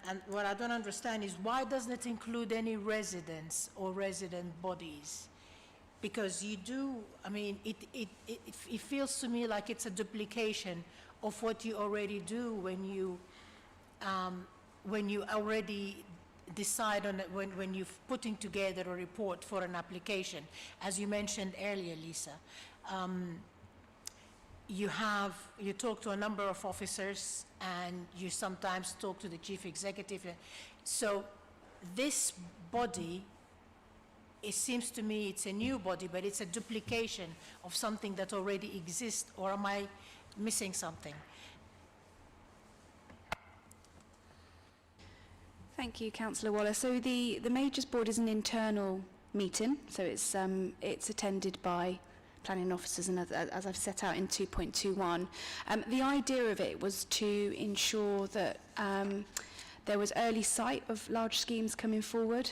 and what I don't understand is why doesn't it include any residents or resident bodies? Because you do, I mean, it feels to me like it's a duplication of what you already do when you already decide on it, when you're putting together a report for an application. As you mentioned earlier, Lisa, you talk to a number of officers and you sometimes talk to the chief executive. So this body it seems to me it's a new body, but it's a duplication of something that already exists, or am I missing something? Thank you, Councillor Waller. So the Majors Board is an internal meeting, so it's attended by planning officers, and as I've set out in 2.21. The idea of it was to ensure that there was early sight of large schemes coming forward.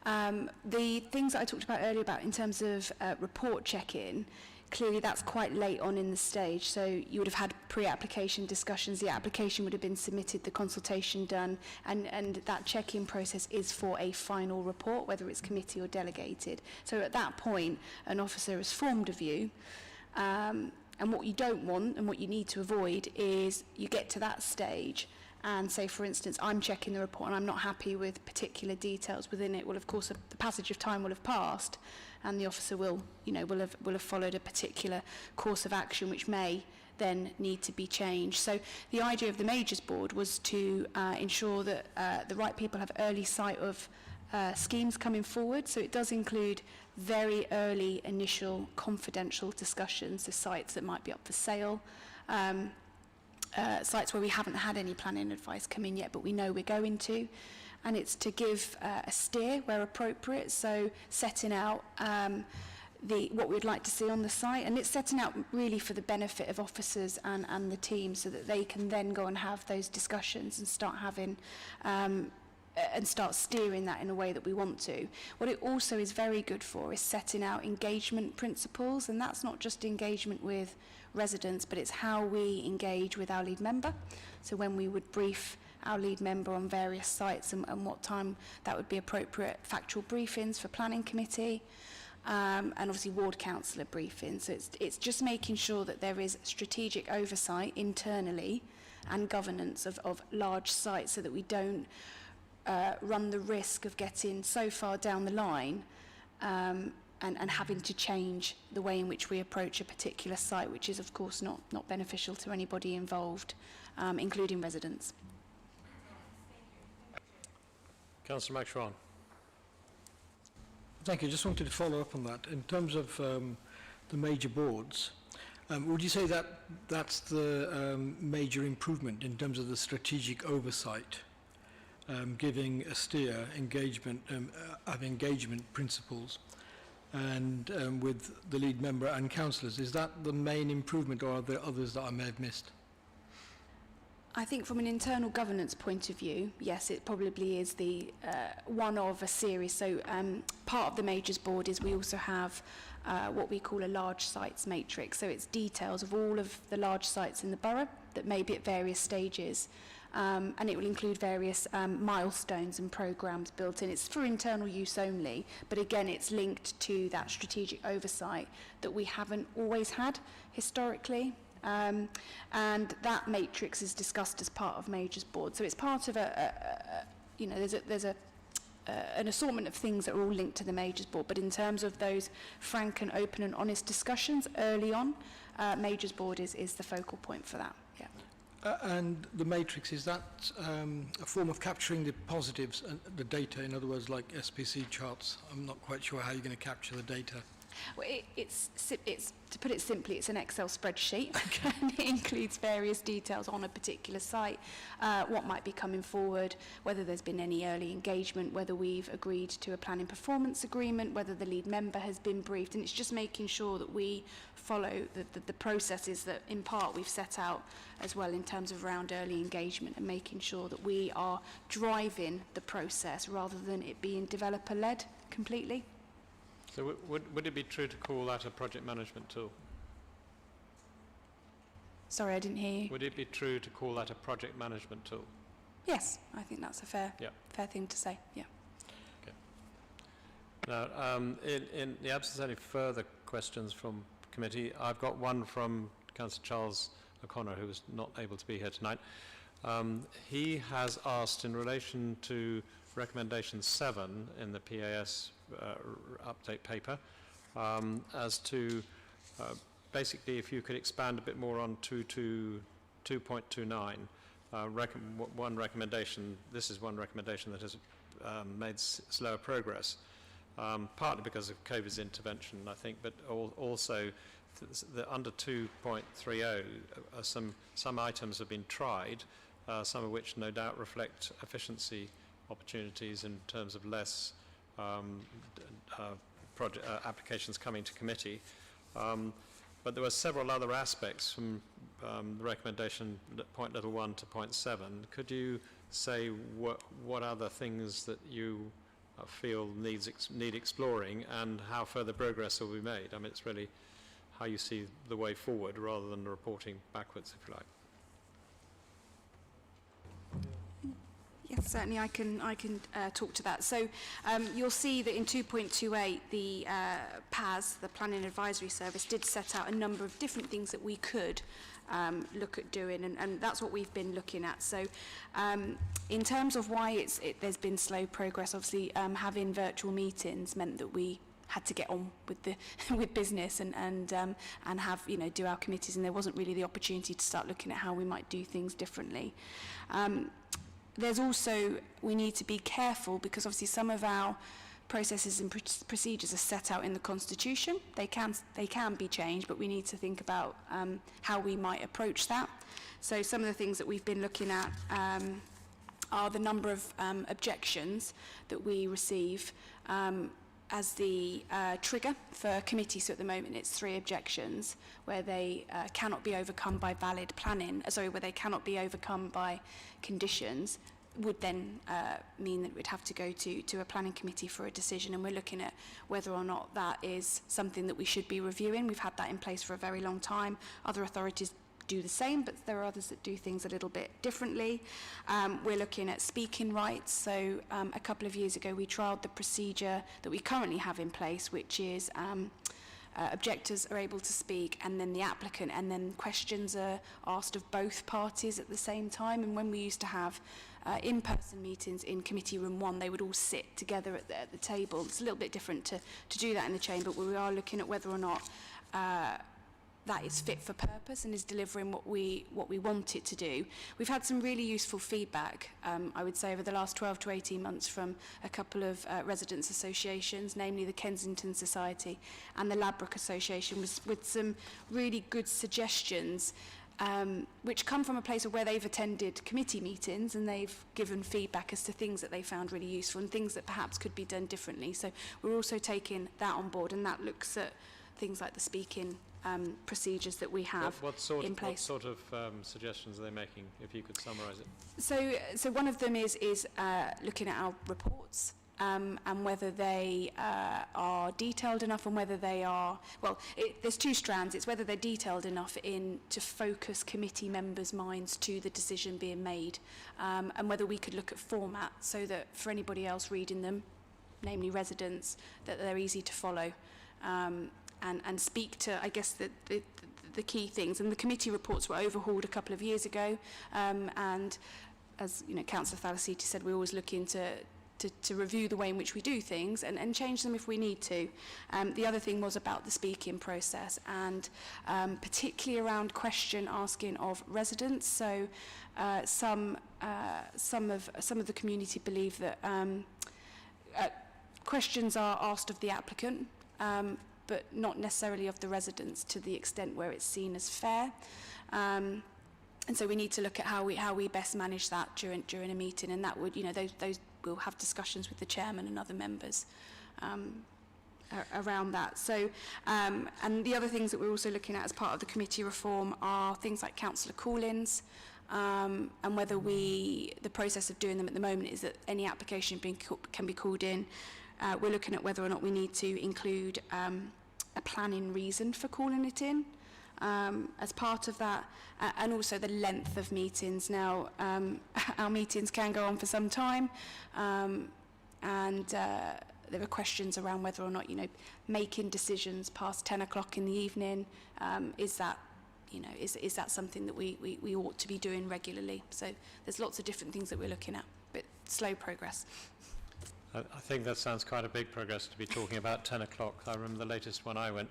The things that I talked about earlier about in terms of report check-in, clearly that's quite late on in the stage, so you would have had pre-application discussions, the application would have been submitted, the consultation done, and that check-in process is for a final report, whether it's committee or delegated. So at that point, an officer has formed a view, and what you don't want and what you need to avoid is you get to that stage and say, for instance, I'm checking the report and I'm not happy with particular details within it. Well, of course, the passage of time will have passed, and the officer will have followed a particular course of action which may then need to be changed. So the idea of the Majors Board was to ensure that the right people have early sight of schemes coming forward. So it does include very early initial confidential discussions of sites that might be up for sale, sites where we haven't had any planning advice come in yet, but we know we're going to. And it's to give a steer where appropriate, so setting out what we'd like to see on the site, and it's setting out really for the benefit of officers and the team, so that they can then go and have those discussions and start having and start steering that in a way that we want to. What it also is very good for is setting out engagement principles, and that's not just engagement with residents, but it's how we engage with our lead member. So when we would brief our lead member on various sites and what time that would be appropriate, factual briefings for planning committee, and obviously ward councillor briefings. So it's just making sure that there is strategic oversight internally and governance of large sites, so that we don't run the risk of getting so far down the line and having to change the way in which we approach a particular site, which is of course not beneficial to anybody involved, including residents. Councillor McShawn. Thank you. Just wanted to follow up on that. In terms of the major boards, would you say that that's the major improvement in terms of the strategic oversight, giving a steer, engagement, of engagement principles, and with the lead member and councillors? Is that the main improvement, or are there others that I may have missed? I think from an internal governance point of view, yes, it probably is the one of a series. So part of the Majors Board is we also have what we call a large sites matrix. So it's details of all of the large sites in the borough that may be at various stages. And it will include various milestones and programmes built in. It's for internal use only, but again, it's linked to that strategic oversight that we haven't always had historically. And that matrix is discussed as part of Majors Board. So it's part of there's an assortment of things that are all linked to the Majors Board, but in terms of those frank and open and honest discussions early on, Majors Board is the focal point for that. Yeah. And the matrix, is that a form of capturing the positives and the data, in other words, like SPC charts? I'm not quite sure how you're going to capture the data. Well, it's to put it simply, it's an Excel spreadsheet, and it includes various details on a particular site, what might be coming forward, whether there's been any early engagement, whether we've agreed to a planning performance agreement, whether the lead member has been briefed, and it's just making sure that we follow the processes that in part we've set out as well in terms of around early engagement, and making sure that we are driving the process rather than it being developer-led completely. So would it be true to call that a project management tool? Sorry, I didn't hear you. Would it be true to call that a project management tool? Yes, I think that's a fair thing to say, yeah. Okay. Now, in the absence of any further questions from committee, I've got one from Councillor Charles O'Connor, who was not able to be here tonight. He has asked, in relation to recommendation 7 in the PAS update paper, as to basically if you could expand a bit more on 2.29. One recommendation, this is one recommendation that has made slower progress, partly because of COVID's intervention, I think, but also under 2.30 some items have been tried, some of which no doubt reflect efficiency opportunities in terms of less applications coming to committee. But there were several other aspects from the recommendation point little 1 to point 7. Could you say what other things that you feel need exploring and how further progress will be made? I mean, it's really how you see the way forward rather than reporting backwards, if you like. Yes, certainly I can talk to that. So you'll see that in 2.28 the PAS, the Planning Advisory Service, did set out a number of different things that we could look at doing, and that's what we've been looking at. So in terms of why there's been slow progress, obviously having virtual meetings meant that we had to get on with the with business and have, you know, do our committees, and there wasn't really the opportunity to start looking at how we might do things differently. There's also, we need to be careful because obviously some of our processes and procedures are set out in the Constitution. They can be changed, but we need to think about how we might approach that. So some of the things that we've been looking at are the number of objections that we receive as the trigger for committee. So at the moment it's 3 objections where they cannot be overcome by valid planning, where they cannot be overcome by conditions, would then mean that we'd have to go to a planning committee for a decision, and we're looking at whether or not that is something that we should be reviewing. We've had that in place for a very long time. Other authorities do the same, but there are others that do things a little bit differently. We're looking at speaking rights. So a couple of years ago we trialled the procedure that we currently have in place, which is objectors are able to speak, and then the applicant, and then questions are asked of both parties at the same time. And when we used to have in-person meetings in Committee Room 1, they would all sit together at the table. It's a little bit different to do that in the chamber, but we are looking at whether or not that is fit for purpose and is delivering what we want it to do. We've had some really useful feedback, I would say, over the last 12 to 18 months from a couple of residents' associations, namely the Kensington Society and the Ladbroke Association, with some really good suggestions which come from a place of where they've attended committee meetings and they've given feedback as to things that they found really useful and things that perhaps could be done differently. So we're also taking that on board, and that looks at things like the speaking procedures that we have in place. What sort of suggestions are they making, if you could summarise it? So one of them is looking at our reports and whether they are detailed enough, and whether they are, well, there's 2 strands. It's whether they're detailed enough to focus committee members' minds to the decision being made, and whether we could look at format so that for anybody else reading them, namely residents, that they're easy to follow. And speak to, I guess, the key things. And the committee reports were overhauled a couple of years ago, and as you know, Councillor Thalasiti said, we're always looking to review the way in which we do things and change them if we need to. The other thing was about the speaking process, and particularly around question asking of residents. So some of the community believe that questions are asked of the applicant, but not necessarily of the residents to the extent where it's seen as fair. And so we need to look at how we best manage that during a meeting, and that would, you know, those we'll have discussions with the chairman and other members around that. So, and the other things that we're also looking at as part of the committee reform are things like councillor call-ins, and whether the process of doing them at the moment is that any application can be called in. We're looking at whether or not we need to include a planning reason for calling it in as part of that, and also the length of meetings. Now, our meetings can go on for some time, and there are questions around whether or not, you know, making decisions past 10 o'clock in the evening, is that, you know, is that something that we ought to be doing regularly? So there's lots of different things that we're looking at, but slow progress. I think that sounds quite a big progress to be talking about 10 o'clock. I remember the latest one I went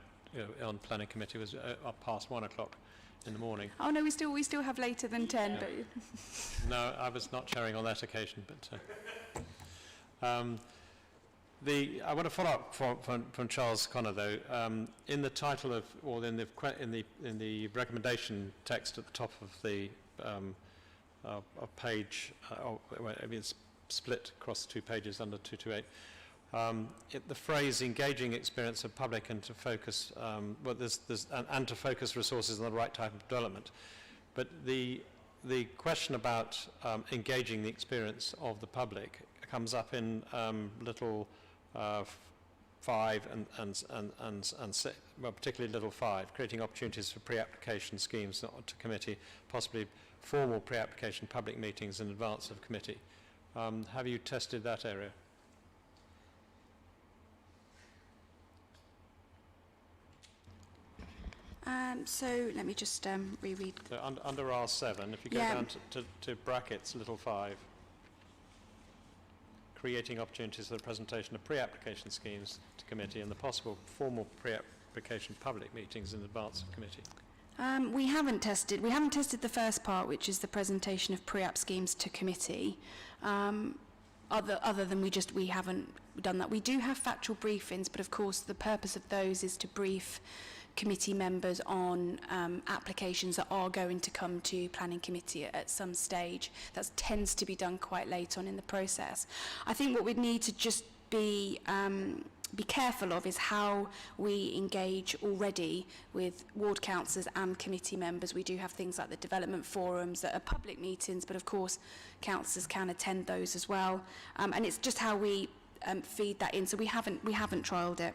on planning committee was up past 1 o'clock in the morning. Oh no, we still have later than 10. Yeah. But no, I was not chairing on that occasion. But I want to follow up from Charles Connor, though. In the title of, or in the recommendation text at the top of the page, it's split across 2 pages under 228. The phrase "engaging experience of public" and to focus, and to focus resources on the right type of development, but the question about engaging the experience of the public comes up in little 5 and 6, well, particularly little 5, creating opportunities for pre-application schemes not to committee, possibly formal pre-application public meetings in advance of committee. Have you tested that area? So let me just reread. So under R7, if you go Yeah. down to brackets, little 5, creating opportunities for the presentation of pre-application schemes to committee and the possible formal pre-application public meetings in advance of committee. We haven't tested the first part, which is the presentation of pre-app schemes to committee. Other than we haven't done that. We do have factual briefings, but of course the purpose of those is to brief committee members on applications that are going to come to planning committee at some stage. That tends to be done quite late on in the process. I think what we'd need to just be careful of is how we engage already with ward councillors and committee members. We do have things like the development forums that are public meetings, but of course councillors can attend those as well. And it's just how we feed that in. So we haven't trialled it.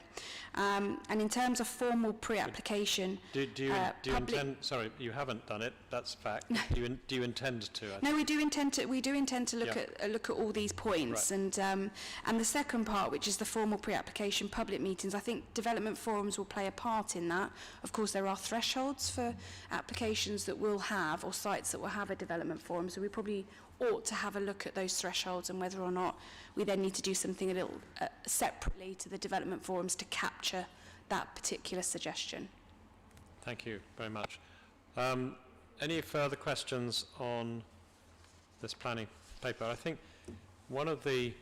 And in terms of formal pre-application, Do you intend? Sorry, you haven't done it. That's a fact. Do you intend to? No, we do intend to look Yeah. at all these points, Right. and the second part, which is the formal pre-application public meetings. I think development forums will play a part in that. Of course, there are thresholds for applications that will have, or sites that will have, a development forum. So we probably ought to have a look at those thresholds and whether or not we then need to do something a little separately to the development forums to capture that particular suggestion. Thank you very much. Any further questions on this planning paper? I think one of the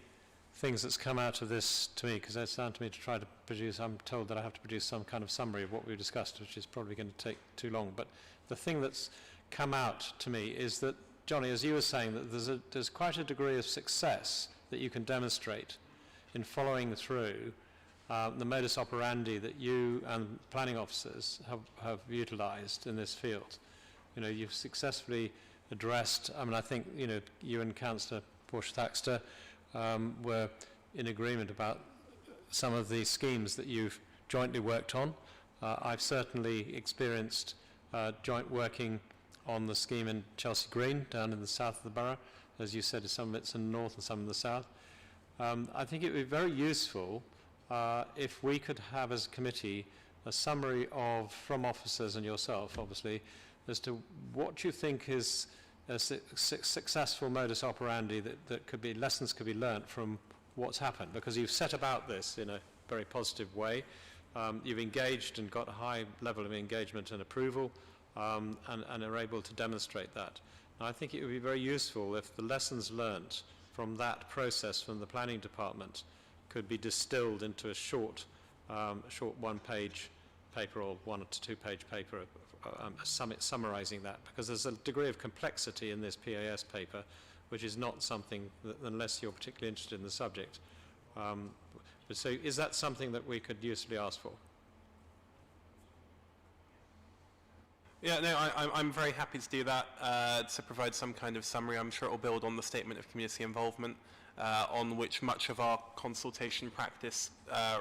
things that's come out of this to me, because it's down to me to try to produce, I'm told that I have to produce some kind of summary of what we've discussed, which is probably going to take too long, but the thing that's come out to me is that, Johnny, as you were saying, that there's quite a degree of success that you can demonstrate in following through the modus operandi that you and planning officers have utilised in this field. You know, you've successfully addressed, I mean, I think, you know, you and Councillor Porter-Thaxter were in agreement about some of the schemes that you've jointly worked on. I've certainly experienced joint working on the scheme in Chelsea Green, down in the south of the borough. As you said, some of it's in the north and some in the south. I think it would be very useful if we could have, as a committee, a summary from officers and yourself, obviously, as to what you think is a successful modus operandi that could be, lessons could be learnt from what's happened, because you've set about this in a very positive way. You've engaged and got a high level of engagement and approval, and are able to demonstrate that. Now, I think it would be very useful if the lessons learnt from that process from the planning department could be distilled into a short one-page paper or 1 to 2 page paper, summarising that, because there's a degree of complexity in this PAS paper, which is not something that, unless you're particularly interested in the subject. So is that something that we could usefully ask for? Yeah, no, I'm very happy to do that, to provide some kind of summary. I'm sure it will build on the statement of community involvement, on which much of our consultation practice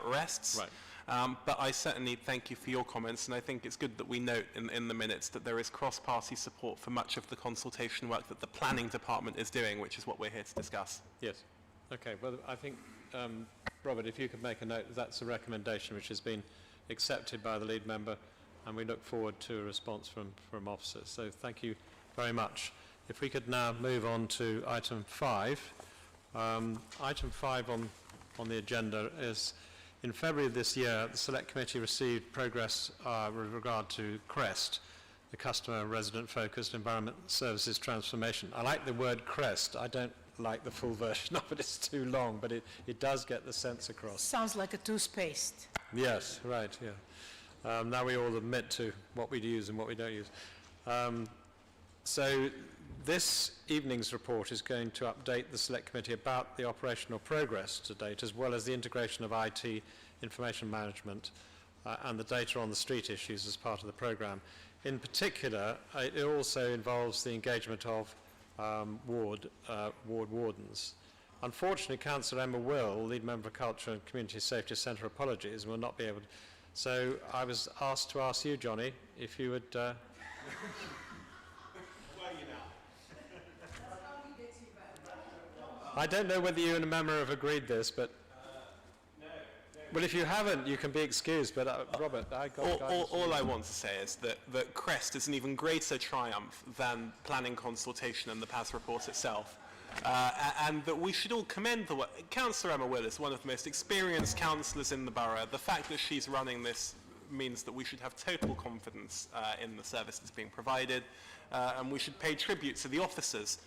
rests. Right. But I certainly thank you for your comments, and I think it's good that we note in the minutes that there is cross-party support for much of the consultation work that the planning department is doing, which is what we're here to discuss. Yes. Okay, well, I think, Robert, if you could make a note, that's a recommendation which has been accepted by the lead member, and we look forward to a response from officers. So thank you very much. If we could now move on to item 5. Item 5 on the agenda is, in February of this year, the Select Committee received progress with regard to CREST, the Customer Resident Focused Environment Services Transformation. I like the word CREST. I don't like the full version of it. It's too long, but it does get the sense across. Sounds like a toothpaste. Yes, right, yeah. Now we all admit to what we use and what we don't use. So this evening's report is going to update the Select Committee about the operational progress to date, as well as the integration of IT, information management, and the data on the street issues as part of the programme. In particular, it also involves the engagement of ward wardens. Unfortunately, Councillor Emma Will, lead member of Culture and Community Safety Centre, apologies, and will not be able to. So I was asked to ask you, Johnny, if you would... I don't know whether you and a member have agreed this, but... Well, if you haven't, you can be excused, but Robert, I got guidance. All I want to say is that CREST is an even greater triumph than planning consultation and the PAS report itself. And that we should all commend the work. Councillor Emma Will is one of the most experienced councillors in the borough. The fact that she's running this means that we should have total confidence in the service that's being provided, and we should pay tribute to the officers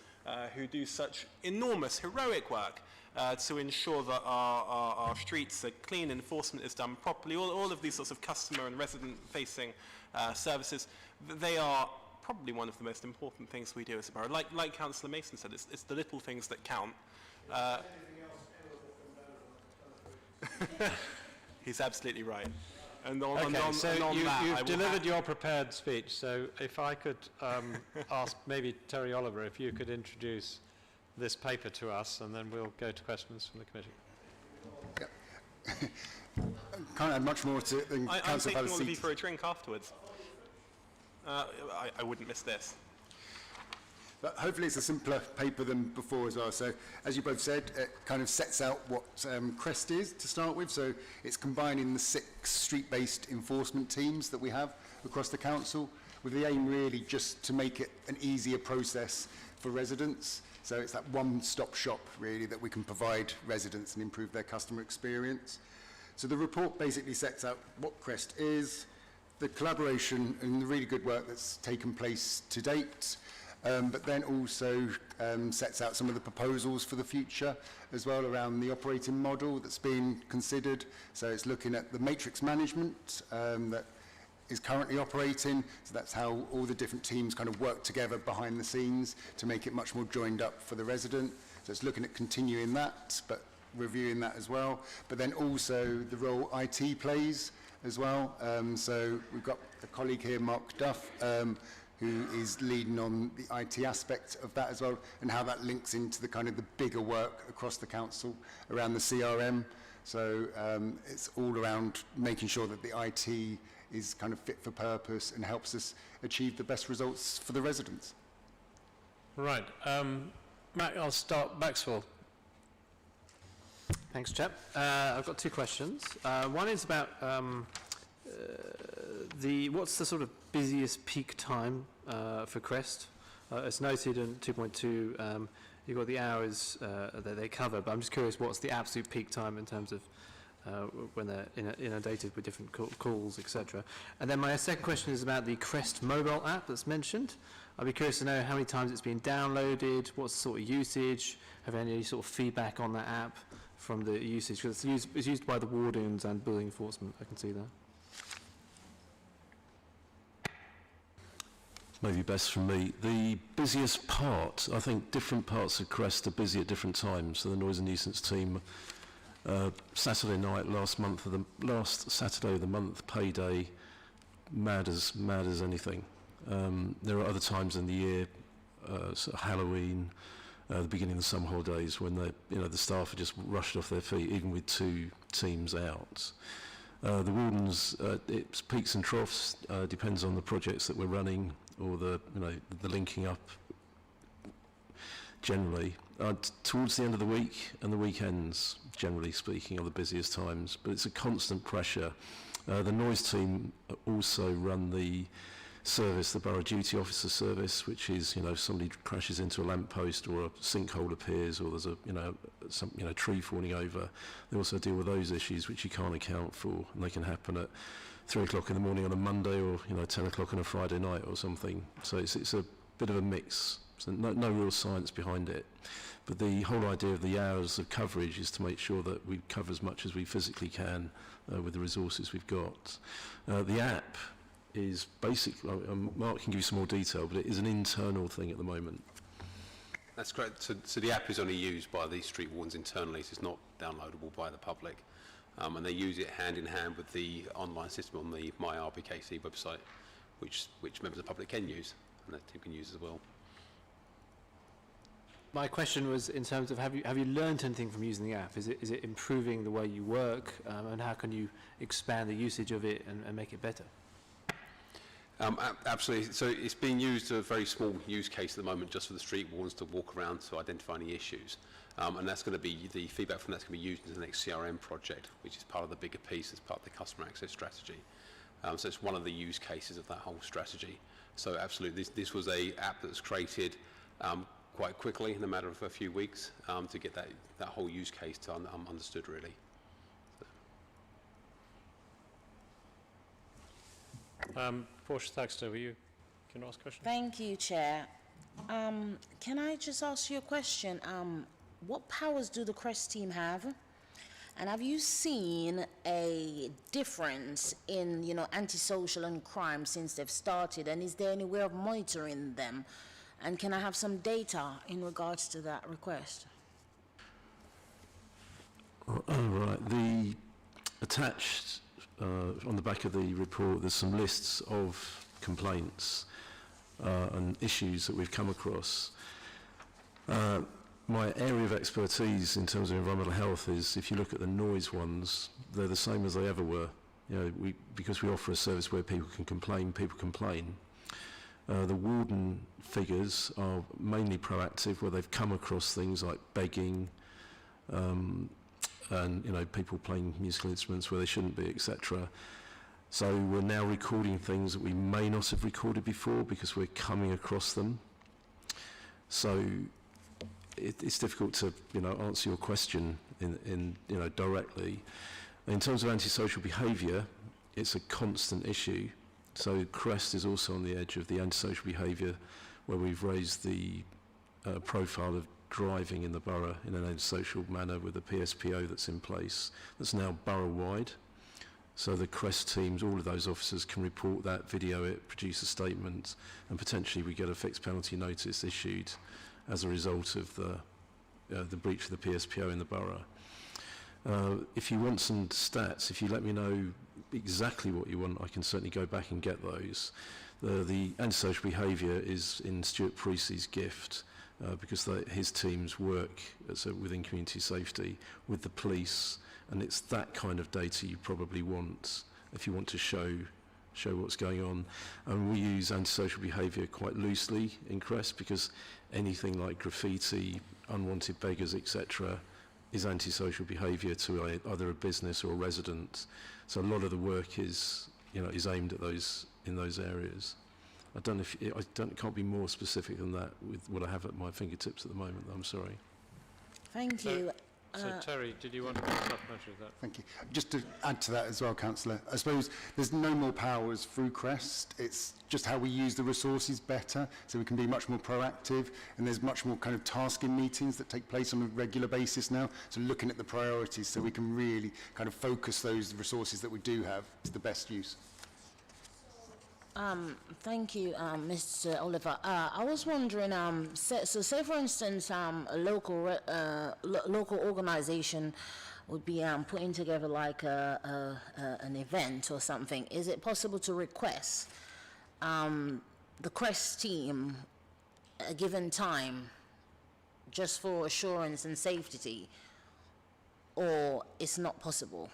who do such enormous, heroic work to ensure that our streets are clean, enforcement is done properly, all of these sorts of customer and resident-facing services, they are probably one of the most important things we do as a borough. Like Councillor Mason said, it's the little things that count. He's absolutely right. And on, Okay, and on, so and on that, I you've will delivered your prepared speech, so if I could ask maybe Terry Oliver if you could introduce this paper to us, and then we'll go to questions from the committee. Can't add much more to it than I'm Councillor taking all of you Palace. for a drink afterwards. I wouldn't miss this. But hopefully it's a simpler paper than before as well. So, as you both said, it kind of sets out what CREST is to start with. So it's combining the 6 street-based enforcement teams that we have across the council, with the aim really just to make it an easier process for residents. So it's that one-stop shop really that we can provide residents and improve their customer experience. So the report basically sets out what CREST is, the collaboration and the really good work that's taken place to date, but then also sets out some of the proposals for the future as well around the operating model that's being considered. So it's looking at the matrix management that is currently operating. So that's how all the different teams kind of work together behind the scenes to make it much more joined up for the resident. So it's looking at continuing that, but reviewing that as well. But then also the role IT plays as well. So we've got a colleague here, Mark Duff, who is leading on the IT aspect of that as well, and how that links into the kind of the bigger work across the council around the CRM. So it's all around making sure that the IT is kind of fit for purpose and helps us achieve the best results for the residents. Right. Matt, I'll start. Maxwell. Thanks, Chap. I've got 2 questions. One is about what's the sort of busiest peak time for CREST? It's noted in 2.2, you've got the hours that they cover, but I'm just curious what's the absolute peak time in terms of when they're inundated with different calls, etc. And then my second question is about the CREST mobile app that's mentioned. I'd be curious to know how many times it's been downloaded, what's the sort of usage, have any sort of feedback on that app from the usage, because it's used by the wardens and building enforcement, I can see that. Maybe best from me. The busiest part, I think different parts of CREST are busy at different times. So the noise and nuisance team, Saturday night, last Saturday of the month, payday, mad as anything. There are other times in the year, sort of Halloween, the beginning of the summer holidays, when the staff are just rushed off their feet, even with 2 teams out. The wardens, it's peaks and troughs, depends on the projects that we're running or the linking up generally. Towards the end of the week and the weekends, generally speaking, are the busiest times, but it's a constant pressure. The noise team also run the service, the Borough Duty Officer service, which is, if somebody crashes into a lamppost or a sinkhole appears or there's a tree falling over, they also deal with those issues which you can't account for, and they can happen at 3 o'clock in the morning on a Monday or 10 o'clock on a Friday night or something. So it's a bit of a mix So no real science behind it. But the whole idea of the hours of coverage is to make sure that we cover as much as we physically can with the resources we've got. The app is basic. Mark can give you some more detail, but it is an internal thing at the moment. That's correct. So the app is only used by the street wardens internally, so it's not downloadable by the public. And they use it hand in hand with the online system on the MyRBKC website, which members of the public can use, and that team can use as well. My question was in terms of have you learned anything from using the app? Is it improving the way you work, and how can you expand the usage of it and make it better? Absolutely. So it's being used to a very small use case at the moment, just for the street wardens to walk around to identify any issues. And that's going to be, the feedback from that's going to be used in the next CRM project, which is part of the bigger piece as part of the customer access strategy. So it's one of the use cases of that whole strategy. So absolutely, this was a app that was created quite quickly in a matter of a few weeks to get that whole use case to understood really. Portia Thaxter, can you ask a question? Thank you, Chair. Can I just ask you a question? What powers do the CREST team have? And have you seen a difference in, antisocial and crime since they've started? And is there any way of monitoring them? And can I have some data in regards to that request? Right. The attached on the back of the report, there's some lists of complaints and issues that we've come across. My area of expertise in terms of environmental health is, if you look at the noise ones, they're the same as they ever were. Because we offer a service where people can complain, people complain. The warden figures are mainly proactive, where they've come across things like begging, and people playing musical instruments where they shouldn't be, etc. So we're now recording things that we may not have recorded before because we're coming across them. So it's difficult to answer your question in directly. In terms of antisocial behaviour, it's a constant issue. So CREST is also on the edge of the antisocial behaviour, where we've raised the profile of driving in the borough in an antisocial manner with the PSPO that's in place, that's now borough-wide. So the CREST teams, all of those officers can report that, video it, produce a statement, and potentially we get a fixed penalty notice issued as a result of the breach of the PSPO in the borough. If you want some stats, if you let me know exactly what you want, I can certainly go back and get those. The antisocial behaviour is in Stuart Priestley's gift, because his teams work within community safety with the police, and it's that kind of data you probably want if you want to show what's going on. And we use antisocial behaviour quite loosely in CREST, because anything like graffiti, unwanted beggars, etc., is antisocial behaviour to either a business or a resident. So a lot of the work is aimed at in those areas. I don't know if can't be more specific than that with what I have at my fingertips at the moment. I'm sorry. Thank you. So Terry, did you want to make a supplementary of that? Thank you. Just to add to that as well, Councillor, I suppose there's no more powers through CREST. It's just how we use the resources better, so we can be much more proactive, and there's much more kind of tasking meetings that take place on a regular basis now, so looking at the priorities so we can really kind of focus those resources that we do have to the best use. Thank you, Mr. Oliver. I was wondering, say for instance, a local organisation would be putting together like an event or something. Is it possible to request the CREST team a given time just for assurance and safety, or it's not possible?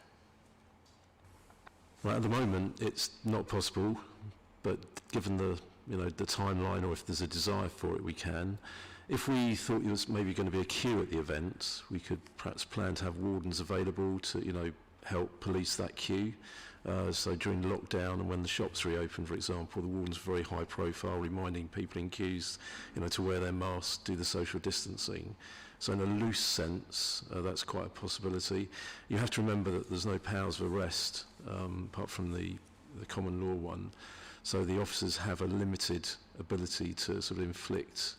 Right, at the moment, it's not possible. But given the timeline, or if there's a desire for it, we can. If we thought there was maybe going to be a queue at the event, we could perhaps plan to have wardens available to help police that queue. So during lockdown and when the shops reopen, for example, the wardens are very high profile, reminding people in queues to wear their masks, do the social distancing. So in a loose sense, that's quite a possibility. You have to remember that there's no powers of arrest apart from the common law one. So the officers have a limited ability to sort of inflict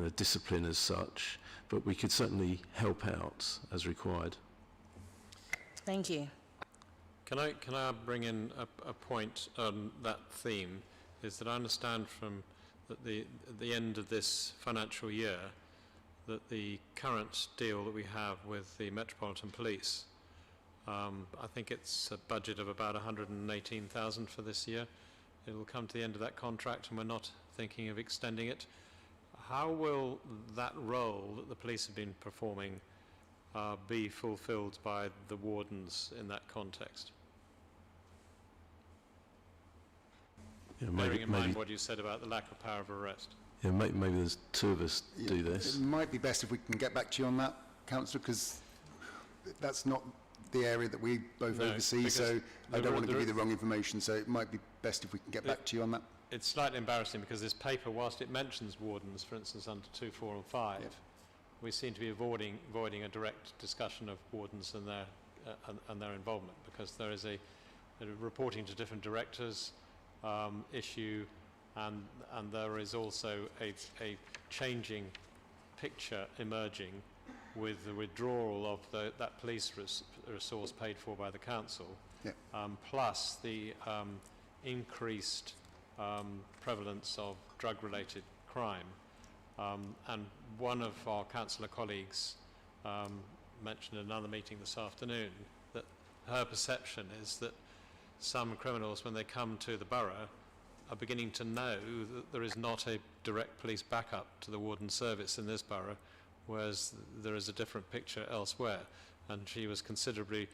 the discipline as such, but we could certainly help out as required. Thank you. Can I bring in a point on that theme? Is that I understand from the end of this financial year that the current deal that we have with the Metropolitan Police, I think it's a budget of about 118,000 for this year. It will come to the end of that contract and we're not thinking of extending it. How will that role that the police have been performing be fulfilled by the wardens in that context? Yeah, Bearing in mind what you said about the lack of power of arrest. yeah, maybe there's two of us do this. It might be best if we can get back to you on that, Councillor, because that's not the area that we both No, oversee, because so I don't want to the- give you the wrong information, so it might be best if we can get back to you on that. It's slightly embarrassing because this paper, whilst it mentions wardens, for instance, under 2, 4 and 5, we seem to be avoiding a direct discussion of wardens and their involvement, because there is a reporting to different directors issue, and there is also a changing picture emerging with the withdrawal of that police resource paid for by the council, plus the increased prevalence of drug-related crime. And one of our councillor colleagues mentioned in another meeting this afternoon that her perception is that some criminals, when they come to the borough, are beginning to know that there is not a direct police backup to the warden service in this borough, whereas there is a different picture elsewhere. And she was considerably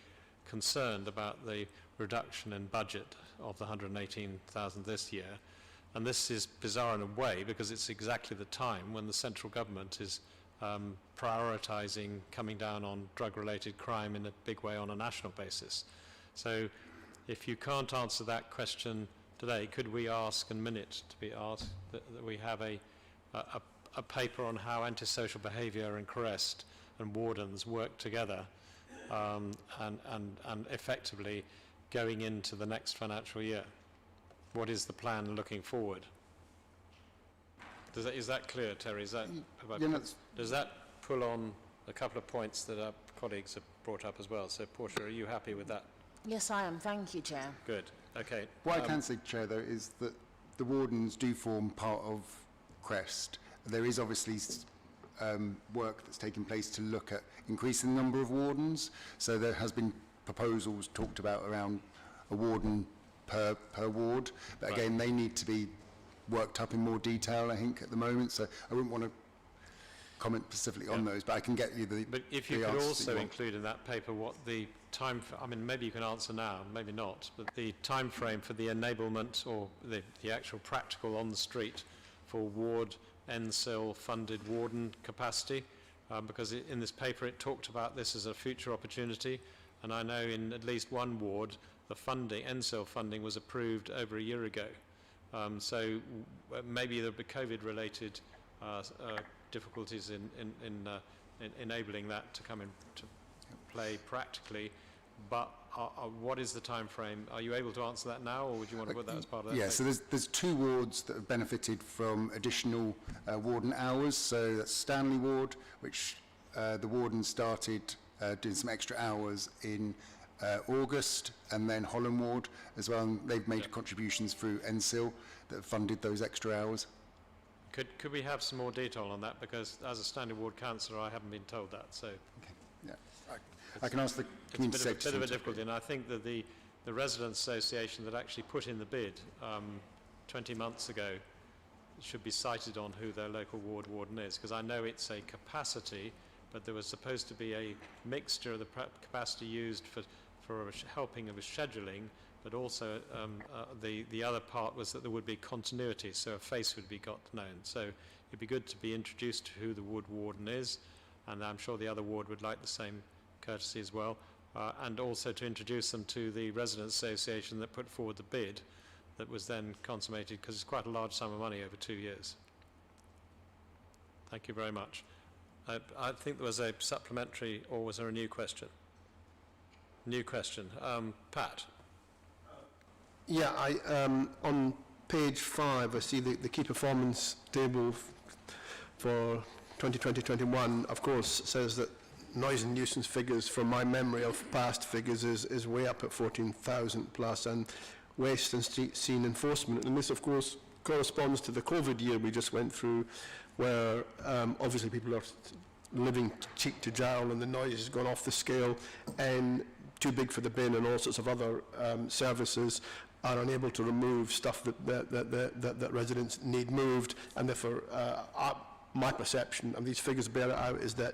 concerned about the reduction in budget of the 118,000 this year. And this is bizarre in a way because it's exactly the time when the central government is prioritising coming down on drug-related crime in a big way on a national basis. So if you can't answer that question today, could we ask, and minute to be asked, that we have a paper on how antisocial behaviour and Crest and wardens work together and effectively going into the next financial year? What is the plan looking forward? Is that clear, Terry? Does that pull on a couple of points that our colleagues have brought up as well? So, Portia, are you happy with that? Yes, I am. Thank you, Chair. Good. Okay. What I can say, Chair, though, is that the wardens do form part of Crest. There is obviously work that's taking place to look at increasing the number of wardens. So there has been proposals talked about around a warden per ward. But again, they need to be worked up in more detail, I think, at the moment. So I wouldn't want to comment specifically on those, but I can get you the But if you could also include in that paper what the time, I mean, maybe you can answer now, maybe not, but the time frame for the enablement or the actual practical on the street for ward NSIL funded warden capacity, because in this paper it talked about this as a future opportunity, and I know in at least one ward the funding, NSIL funding, was approved over a year ago. So maybe there'll be COVID-related difficulties in enabling that to come into play practically, but what is the time frame? Are you able to answer that now, or would you want to put that as part of that? Yeah, so there's 2 wards that have benefited from additional warden hours. So that's Stanley Ward, which the warden started doing some extra hours in August, and then Holland Ward as well. And they've made contributions through NSIL that have funded those extra hours. Could we have some more detail on that? Because as a Standing Ward councillor, I haven't been told that. So okay. Yeah, I can ask the community secretary. It's a bit of a difficulty, and I think that the Residents Association that actually put in the bid 20 months ago should be cited on who their local warden is, because I know it's a capacity, but there was supposed to be a mixture of the capacity used for helping with scheduling, but also the other part was that there would be continuity, so a face would be got known. So it'd be good to be introduced to who the warden is, and I'm sure the other ward would like the same courtesy as well, and also to introduce them to the Residents Association that put forward the bid that was then consummated, because it's quite a large sum of money over 2 years. Thank you very much. I think there was a supplementary, or was there a new question? New question. Pat? Yeah, on page 5, I see the key performance table for 2020-21, of course, says that noise and nuisance figures, from my memory of past figures, is way up at 14,000 plus, and waste and street scene enforcement. And this, of course, corresponds to the COVID year we just went through, where obviously people are living cheek to jowl and the noise has gone off the scale, and too big for the bin, and all sorts of other services are unable to remove stuff that residents need moved, and therefore my perception, and these figures bear it out, is that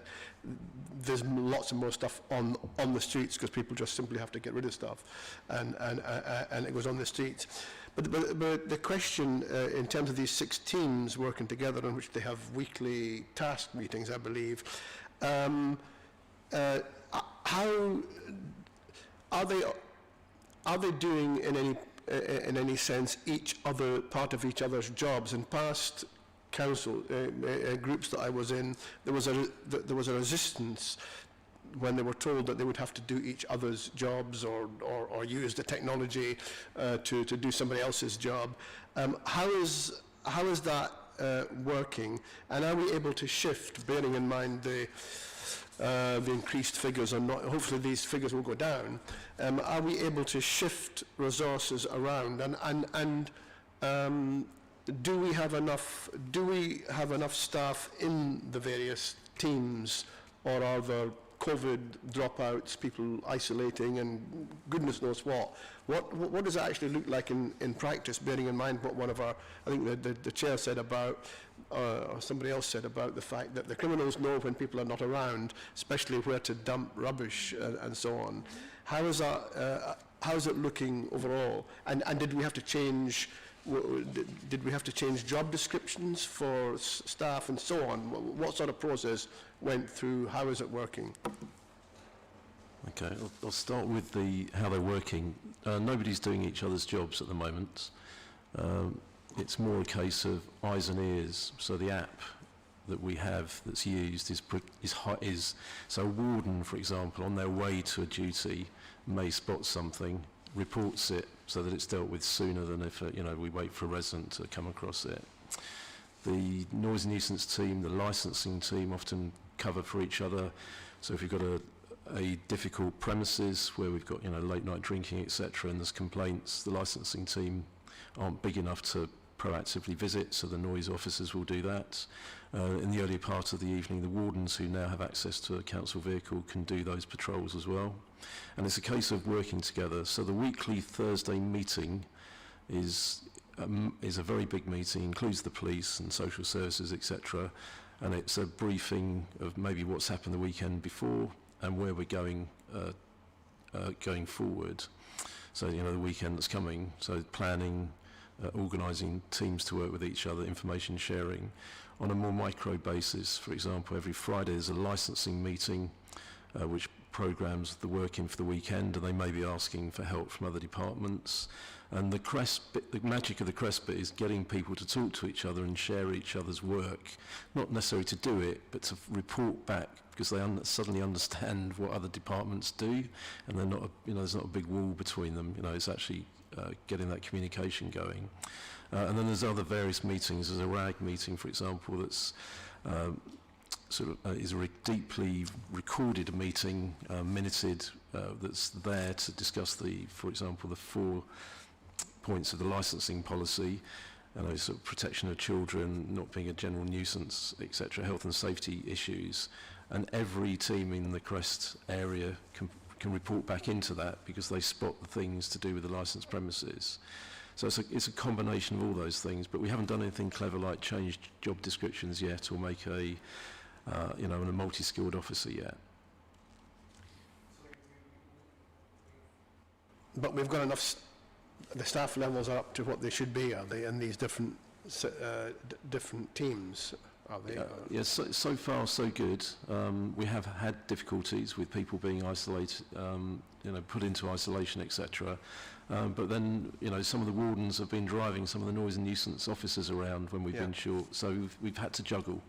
there's lots of more stuff on the streets because people just simply have to get rid of stuff, and it goes on the streets. But the question in terms of these 6 teams working together, in which they have weekly task meetings, I believe, how are they doing in any sense each other part of each other's jobs? In past council groups that I was in, there was a resistance when they were told that they would have to do each other's jobs or use the technology to do somebody else's job. How is that working? And are we able to shift, bearing in mind the increased figures, and hopefully these figures will go down, are we able to shift resources around, and do we have enough staff in the various teams, or are there COVID dropouts, people isolating, and goodness knows what? What does it actually look like in practice, bearing in mind what one of our, I think the chair said about, or somebody else said about the fact that the criminals know when people are not around, especially where to dump rubbish and so on. How is that? How is it looking overall? And did we have to change? Did we have to change job descriptions for staff and so on? What sort of process went through? How is it working? Okay, I'll start with how they're working. Nobody's doing each other's jobs at the moment. It's more a case of eyes and ears. So the app that we have that's used is so a warden, for example, on their way to a duty may spot something, reports it so that it's dealt with sooner than if we wait for a resident to come across it. The noise and nuisance team, the licensing team often cover for each other. So if you've got a difficult premises where we've got late night drinking, etc., and there's complaints, the licensing team aren't big enough to proactively visit, so the noise officers will do that. In the early part of the evening, the wardens, who now have access to a council vehicle, can do those patrols as well. And it's a case of working together. So the weekly Thursday meeting is a very big meeting, includes the police and social services, etc. And it's a briefing of maybe what's happened the weekend before and where we're going forward. So the weekend that's coming. So planning, organising teams to work with each other, information sharing. On a more micro basis, for example, every Friday there's a licensing meeting which programmes the work in for the weekend, and they may be asking for help from other departments. And the crest bit, the magic of the crest bit, is getting people to talk to each other and share each other's work, not necessarily to do it, but to report back, because they suddenly understand what other departments do, and they're not, there's not a big wall between them. It's actually getting that communication going. And then there's other various meetings. There's a RAG meeting, for example, that's is a deeply recorded meeting, minuted, that's there to discuss for example, the 4 points of the licensing policy, sort of protection of children, not being a general nuisance, etc., health and safety issues. And every team in the Crest area can report back into that, because they spot the things to do with the licensed premises. So it's a combination of all those things, but we haven't done anything clever like change job descriptions yet, or make a multi-skilled officer yet. But we've got enough. The staff levels are up to what they should be, are they, in these different teams? Are they? Yes, so far so good. We have had difficulties with people being isolated, put into isolation, etc. But then, some of the wardens have been driving some of the noise and nuisance officers around when we've been short, so we've had to juggle.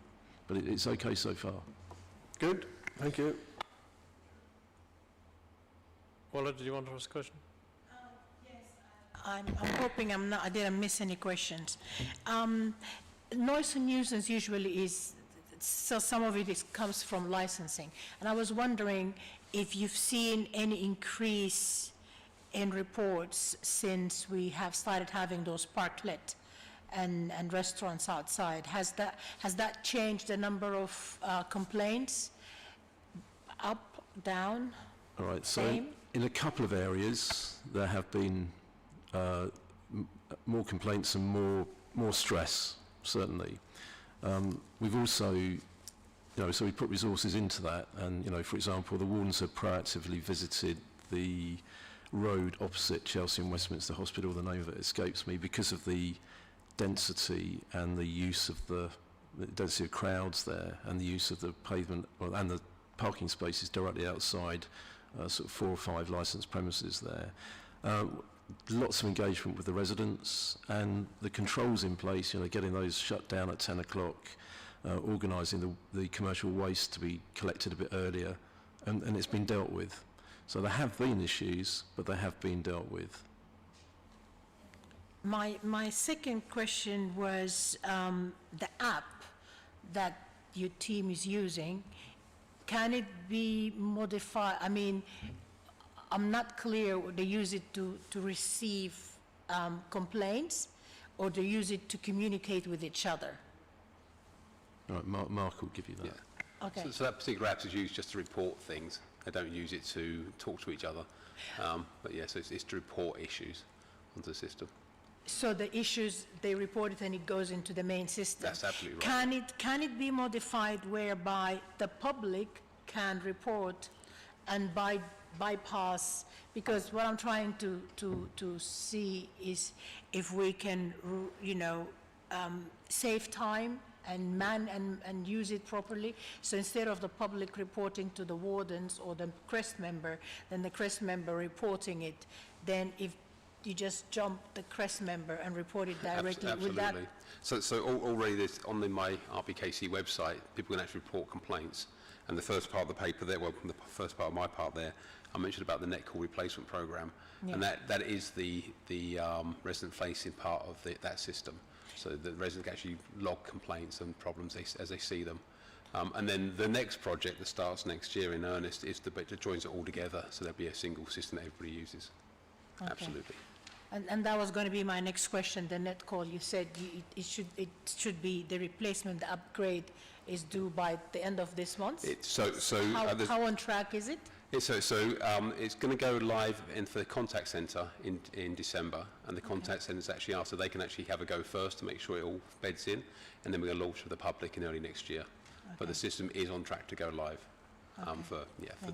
But it's okay so far. Good, thank you. Walla, did you want to ask a question? I'm hoping I didn't miss any questions. Noise and nuisance usually is so some of it comes from licensing. And I was wondering if you've seen any increase in reports since we have started having those parklet and restaurants outside. Has that changed the number of complaints? Up, down? All right, so Same? in a couple of areas, there have been more complaints and more stress, certainly. We've also, so we put resources into that, and, for example, the wardens have proactively visited the road opposite Chelsea and Westminster Hospital, the name of it escapes me, because of the density and the use of the density of crowds there, and the use of the pavement, and the parking spaces directly outside sort of 4 or 5 licensed premises there. Lots of engagement with the residents, and the controls in place, getting those shut down at 10 o'clock, organising the commercial waste to be collected a bit earlier, and it's been dealt with. So there have been issues, but they have been dealt with. My second question was the app that your team is using. Can it be modified? I mean, I'm not clear, they use it to receive complaints, or they use it to communicate with each other? All right, Mark will give you that. Yeah. Okay. So that particular app is used just to report things. They don't use it to talk to each other. But yes, it's to report issues onto the system. So the issues, they report it and it goes into the main system? That's absolutely right. Can it be modified whereby the public can report and bypass, because what I'm trying to see is if we can, save time and use it properly. So instead of the public reporting to the wardens or the CREST member, then the CREST member reporting it, then if you just jump the CREST member and report it directly, Absolutely. would that? So already there's, on the My RBKC website, people can actually report complaints. And the first part of the paper there, well, the first part of my part there, I mentioned about the net call replacement program, and that is the resident-facing part of that system. So the resident can actually log complaints and problems as they see them. And then the next project that starts next year in earnest is the bit that joins it all together, so there'll be a single system that everybody uses. Okay. Absolutely. And that was going to be my next question, the net call. You said it should be, the replacement, the upgrade is due by the end of this month? How on track is it? It's going to go live for the contact centre in December, and the contact centres actually are, so they can actually have a go first to make sure it all beds in, and then we're going to launch for the public in early next year. But the system is on track to go live for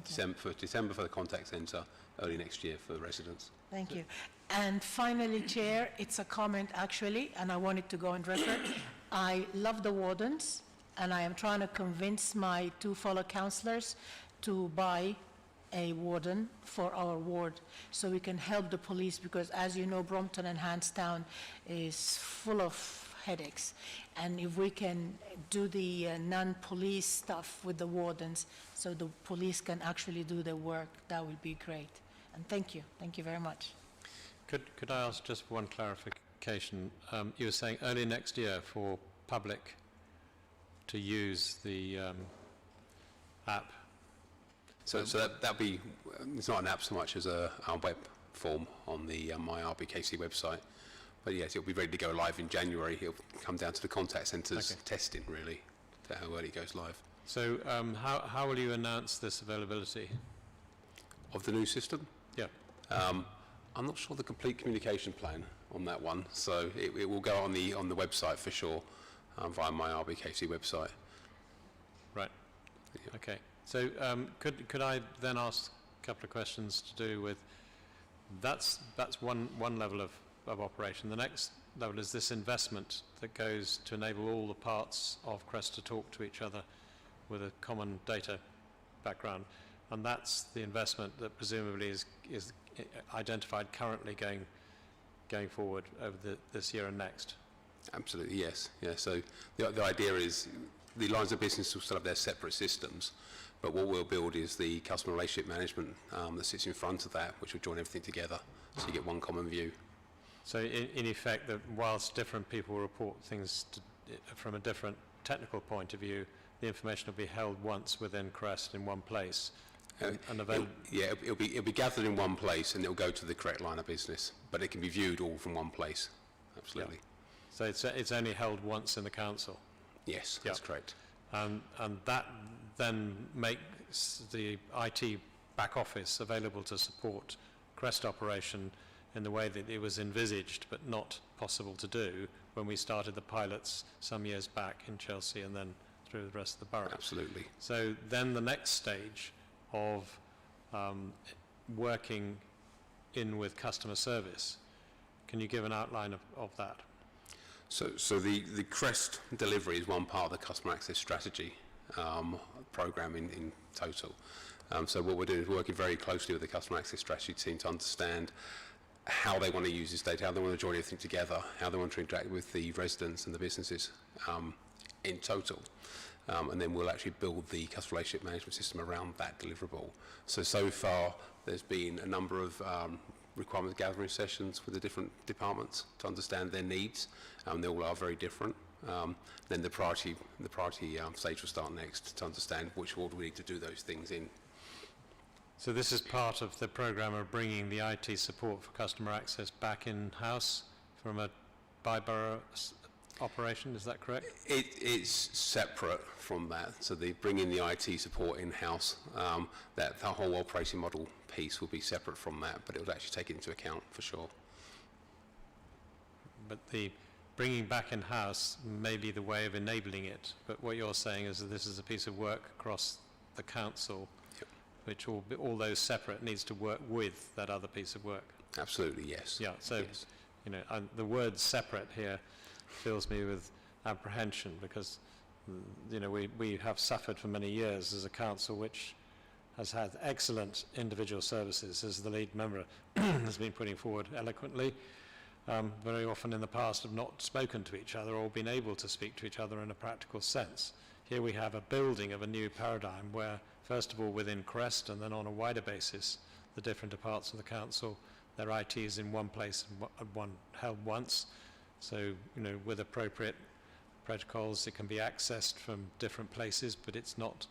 December for the contact centre, early next year for the residents. Thank you. And finally, Chair, it's a comment actually, and I want it to go on record. I love the wardens, and I am trying to convince my 2 fellow councillors to buy a warden for our ward so we can help the police, because as you know, Brompton and Handstown is full of headaches. And if we can do the non-police stuff with the wardens so the police can actually do their work, that would be great. And thank you very much. Could I ask just one clarification? You were saying early next year for public to use the app. So that'll be, it's not an app so much as a web form on the My RBKC website. But yes, it'll be ready to go live in January. It'll come down to the contact centres testing, really, to how early it goes live. So how will you announce this availability? Of the new system? Yeah. I'm not sure the complete communication plan on that one, so it will go on the website for sure, via My RBKC website. Right. Yeah. Okay. So could I then ask a couple of questions to do with, that's one level of operation. The next level is this investment that goes to enable all the parts of CREST to talk to each other with a common data background. And that's the investment that presumably is identified currently going forward over this year and next. Absolutely, yes. Yeah, so the idea is the lines of business will still have their separate systems, but what we'll build is the customer relationship management that sits in front of that, which will join everything together, so you get one common view. So in effect, that whilst different people report things from a different technical point of view, the information will be held once within Crest in one place and available. It'll be gathered in one place and it'll go to the correct line of business, but it can be viewed all from one place. Absolutely. So it's only held once in the council. Yes, that's correct. And that then makes the IT back office available to support Crest operation in the way that it was envisaged but not possible to do when we started the pilots some years back in Chelsea and then through the rest of the borough. Absolutely. So then the next stage of working in with customer service, can you give an outline of that? So the Crest delivery is one part of the customer access strategy program in total. So what we're doing is working very closely with the customer access strategy team to understand how they want to use this data, how they want to join everything together, how they want to interact with the residents and the businesses in total. And then we'll actually build the customer relationship management system around that deliverable. So far, there's been a number of requirements gathering sessions with the different departments to understand their needs. They all are very different. Then the priority stage will start next to understand which order we need to do those things in. So this is part of the programme of bringing the IT support for customer access back in-house from a by-borough operation, is that correct? It's separate from that. So they bring in the IT support in-house. That the whole operating model piece will be separate from that, but it will actually take it into account for sure. But the bringing back in-house may be the way of enabling it. But what you're saying is that this is a piece of work across the council, which although separate, needs to work with that other piece of work. Absolutely, yes. Yeah, so, yes. you know, the word separate here fills me with apprehension because, you know, we have suffered for many years as a council which has had excellent individual services, as the lead member has been putting forward eloquently. Very often in the past have not spoken to each other or been able to speak to each other in a practical sense. Here we have a building of a new paradigm where, first of all, within Crest and then on a wider basis, the different parts of the council, their IT is in one place and held once. So, you know, with appropriate protocols, it can be accessed from different places, but it's not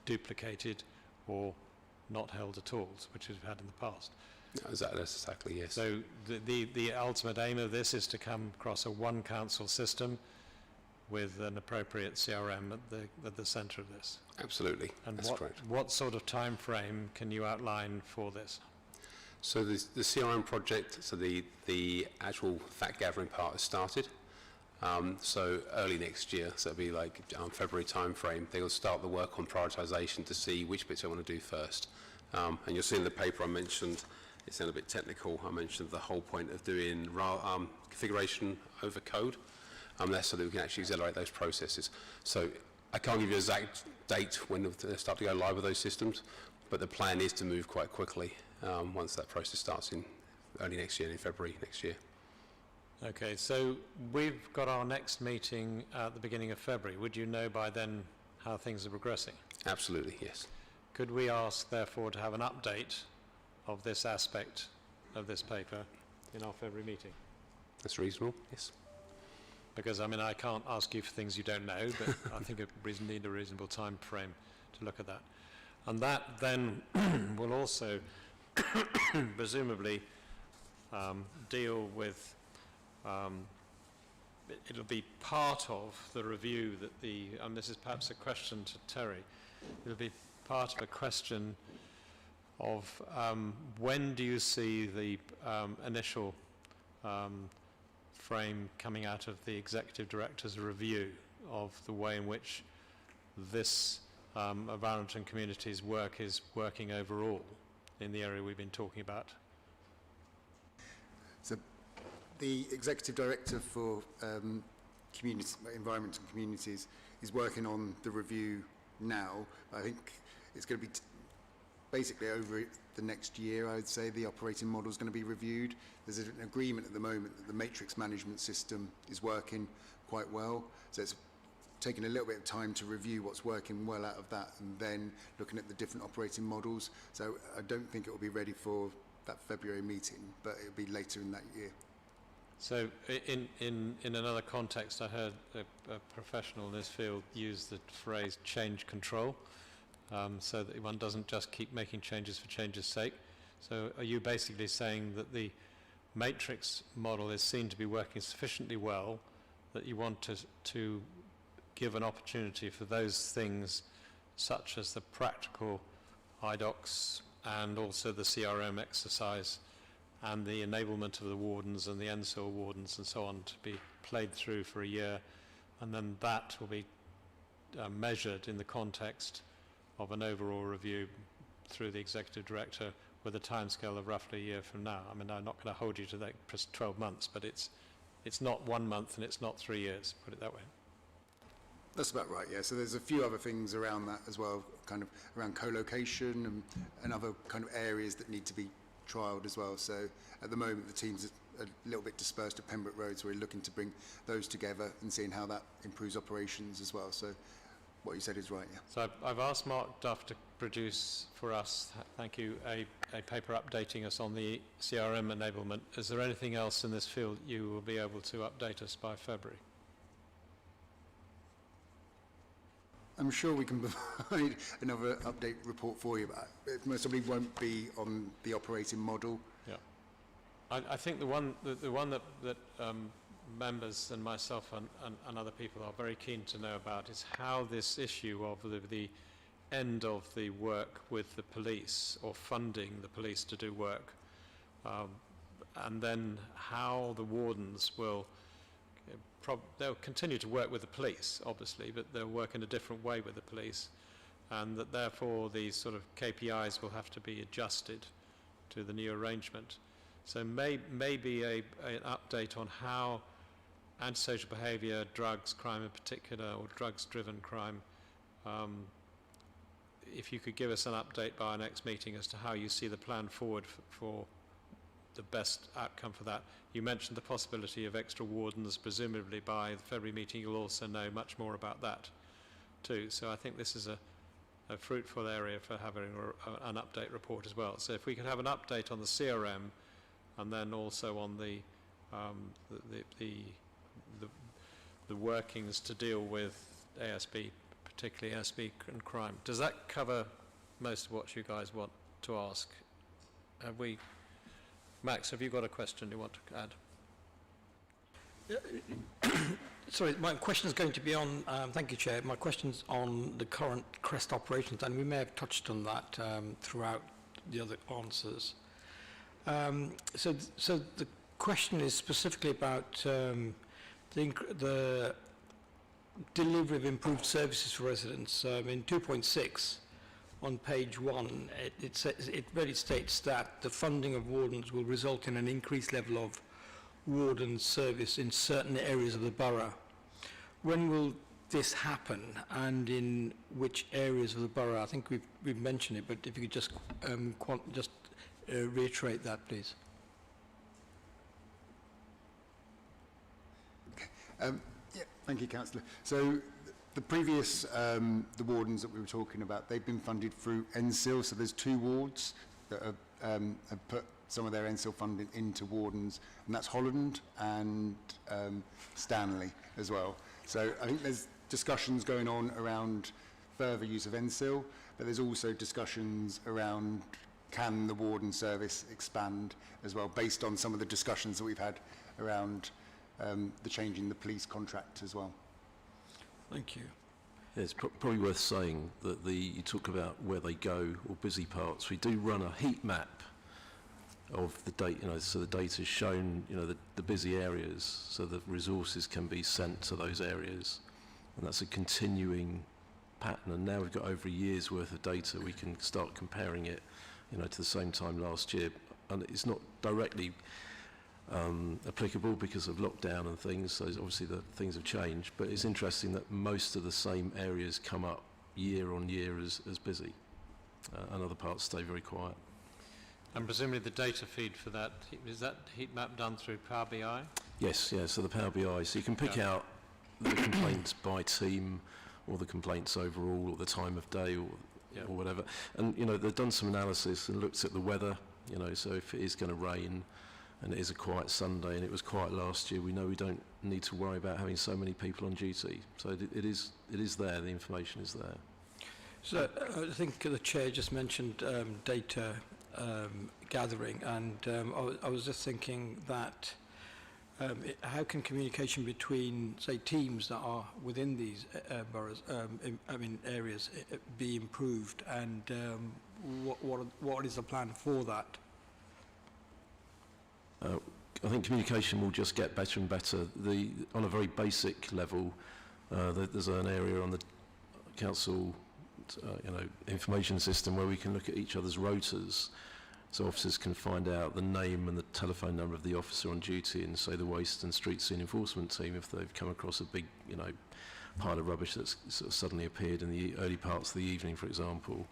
duplicated or not held at all, which we've had in the past. No, that's exactly, yes. So the ultimate aim of this is to come across a one council system with an appropriate CRM at the centre of this. Absolutely, And that's correct. what sort of time frame can you outline for this? So the CRM project, so the actual fact gathering part has started. So early next year, so it'll be like February time frame, they'll start the work on prioritisation to see which bits they want to do first. And you'll see in the paper I mentioned, it's a little bit technical, I mentioned the whole point of doing configuration over code. That's so that we can actually accelerate those processes. So I can't give you an exact date when they start to go live with those systems, but the plan is to move quite quickly once that process starts in early next year, in February next year. Okay, so we've got our next meeting at the beginning of February. Would you know by then how things are progressing? Absolutely, yes. Could we ask, therefore, to have an update of this aspect of this paper in our February meeting? That's reasonable, yes. Because, I mean, I can't ask you for things you don't know, but I think we need a reasonable time frame to look at that. And that then will also presumably deal with, it'll be part of the review that and this is perhaps a question to Terry, it'll be part of a question of when do you see the initial frame coming out of the Executive Director's review of the way in which this Environment and Communities work is working overall in the area we've been talking about? So the Executive Director for Environment and Communities is working on the review now. I think it's going to be basically over the next year, I would say, the operating model is going to be reviewed. There's an agreement at the moment that the matrix management system is working quite well. So it's taking a little bit of time to review what's working well out of that and then looking at the different operating models. So I don't think it will be ready for that February meeting, but it'll be later in that year. So in another context, I heard a professional in this field use the phrase change control, so that one doesn't just keep making changes for change's sake. So are you basically saying that the matrix model is seen to be working sufficiently well that you want to give an opportunity for those things such as the practical IDOCs and also the CRM exercise and the enablement of the wardens and the NSIL wardens and so on to be played through for a year, and then that will be measured in the context of an overall review through the Executive Director with a timescale of roughly a year from now? I mean, I'm not going to hold you to that 12 months, but it's not 1 month and it's not 3 years, put it that way. That's about right, yeah. So there's a few other things around that as well, kind of around co-location and other kind of areas that need to be trialled as well. So at the moment, the team's a little bit dispersed at Pembroke Road, so we're looking to bring those together and seeing how that improves operations as well. So what you said is right, yeah. So I've asked Mark Duff to produce for us, thank you, a paper updating us on the CRM enablement. Is there anything else in this field you will be able to update us by February? I'm sure we can provide another update report for you, but it most probably won't be on the operating model. Yeah, I think the one that members and myself and other people are very keen to know about is how this issue of the end of the work with the police or funding the police to do work, and then how the wardens will. They'll continue to work with the police, obviously, but they'll work in a different way with the police, and that therefore these sort of KPIs will have to be adjusted to the new arrangement. So maybe an update on how antisocial behaviour, drugs, crime in particular, or drugs-driven crime, if you could give us an update by our next meeting as to how you see the plan forward for the best outcome for that. You mentioned the possibility of extra wardens. Presumably by the February meeting you'll also know much more about that too. So I think this is a fruitful area for having an update report as well. So if we could have an update on the CRM and then also on the workings to deal with ASB, particularly ASB and crime. Does that cover most of what you guys want to ask? Have we... Max, have you got a question you want to add? Sorry, my question is going to be on, thank you, Chair. My question's on the current CREST operations, and we may have touched on that throughout the other answers. So the question is specifically about the delivery of improved services for residents. In 2.6, on page 1, it really states that the funding of wardens will result in an increased level of warden service in certain areas of the borough. When will this happen, and in which areas of the borough? I think we've mentioned it, but if you could just reiterate that, please. Okay. Yeah, thank you, Councillor. So the previous, the wardens that we were talking about, they've been funded through NSIL, so there's 2 wards that have put some of their NSIL funding into wardens, and that's Holland and Stanley as well. So I think there's discussions going on around further use of NSIL, but there's also discussions around can the warden service expand as well, based on some of the discussions that we've had around the change in the police contract as well. Thank you. Yeah, it's probably worth saying that you talk about where they go or busy parts. We do run a heat map of the data, so the data is shown, the busy areas, so that resources can be sent to those areas, and that's a continuing pattern. And now we've got over a year's worth of data, we can start comparing it, to the same time last year, and it's not directly applicable because of lockdown and things, so obviously the things have changed, but it's interesting that most of the same areas come up year on year as busy, and other parts stay very quiet. And presumably the data feed for that, is that heat map done through Power BI? Yes, yeah, so the Power BI, so you can pick out the complaints by team, or the complaints overall, or the time of day, or whatever, and they've done some analysis and looked at the weather, so if it is going to rain, and it is a quiet Sunday, and it was quiet last year, we know we don't need to worry about having so many people on duty. So it is there, the information is there. So I think the Chair just mentioned data gathering, and I was just thinking that how can communication between, say, teams that are within these boroughs, areas, be improved, and what is the plan for that? I think communication will just get better and better. On a very basic level, there's an area on the council information system where we can look at each other's rotas, so officers can find out the name and the telephone number of the officer on duty in, say, the waste and street scene enforcement team if they've come across a big pile of rubbish that's sort of suddenly appeared in the early parts of the evening, for example.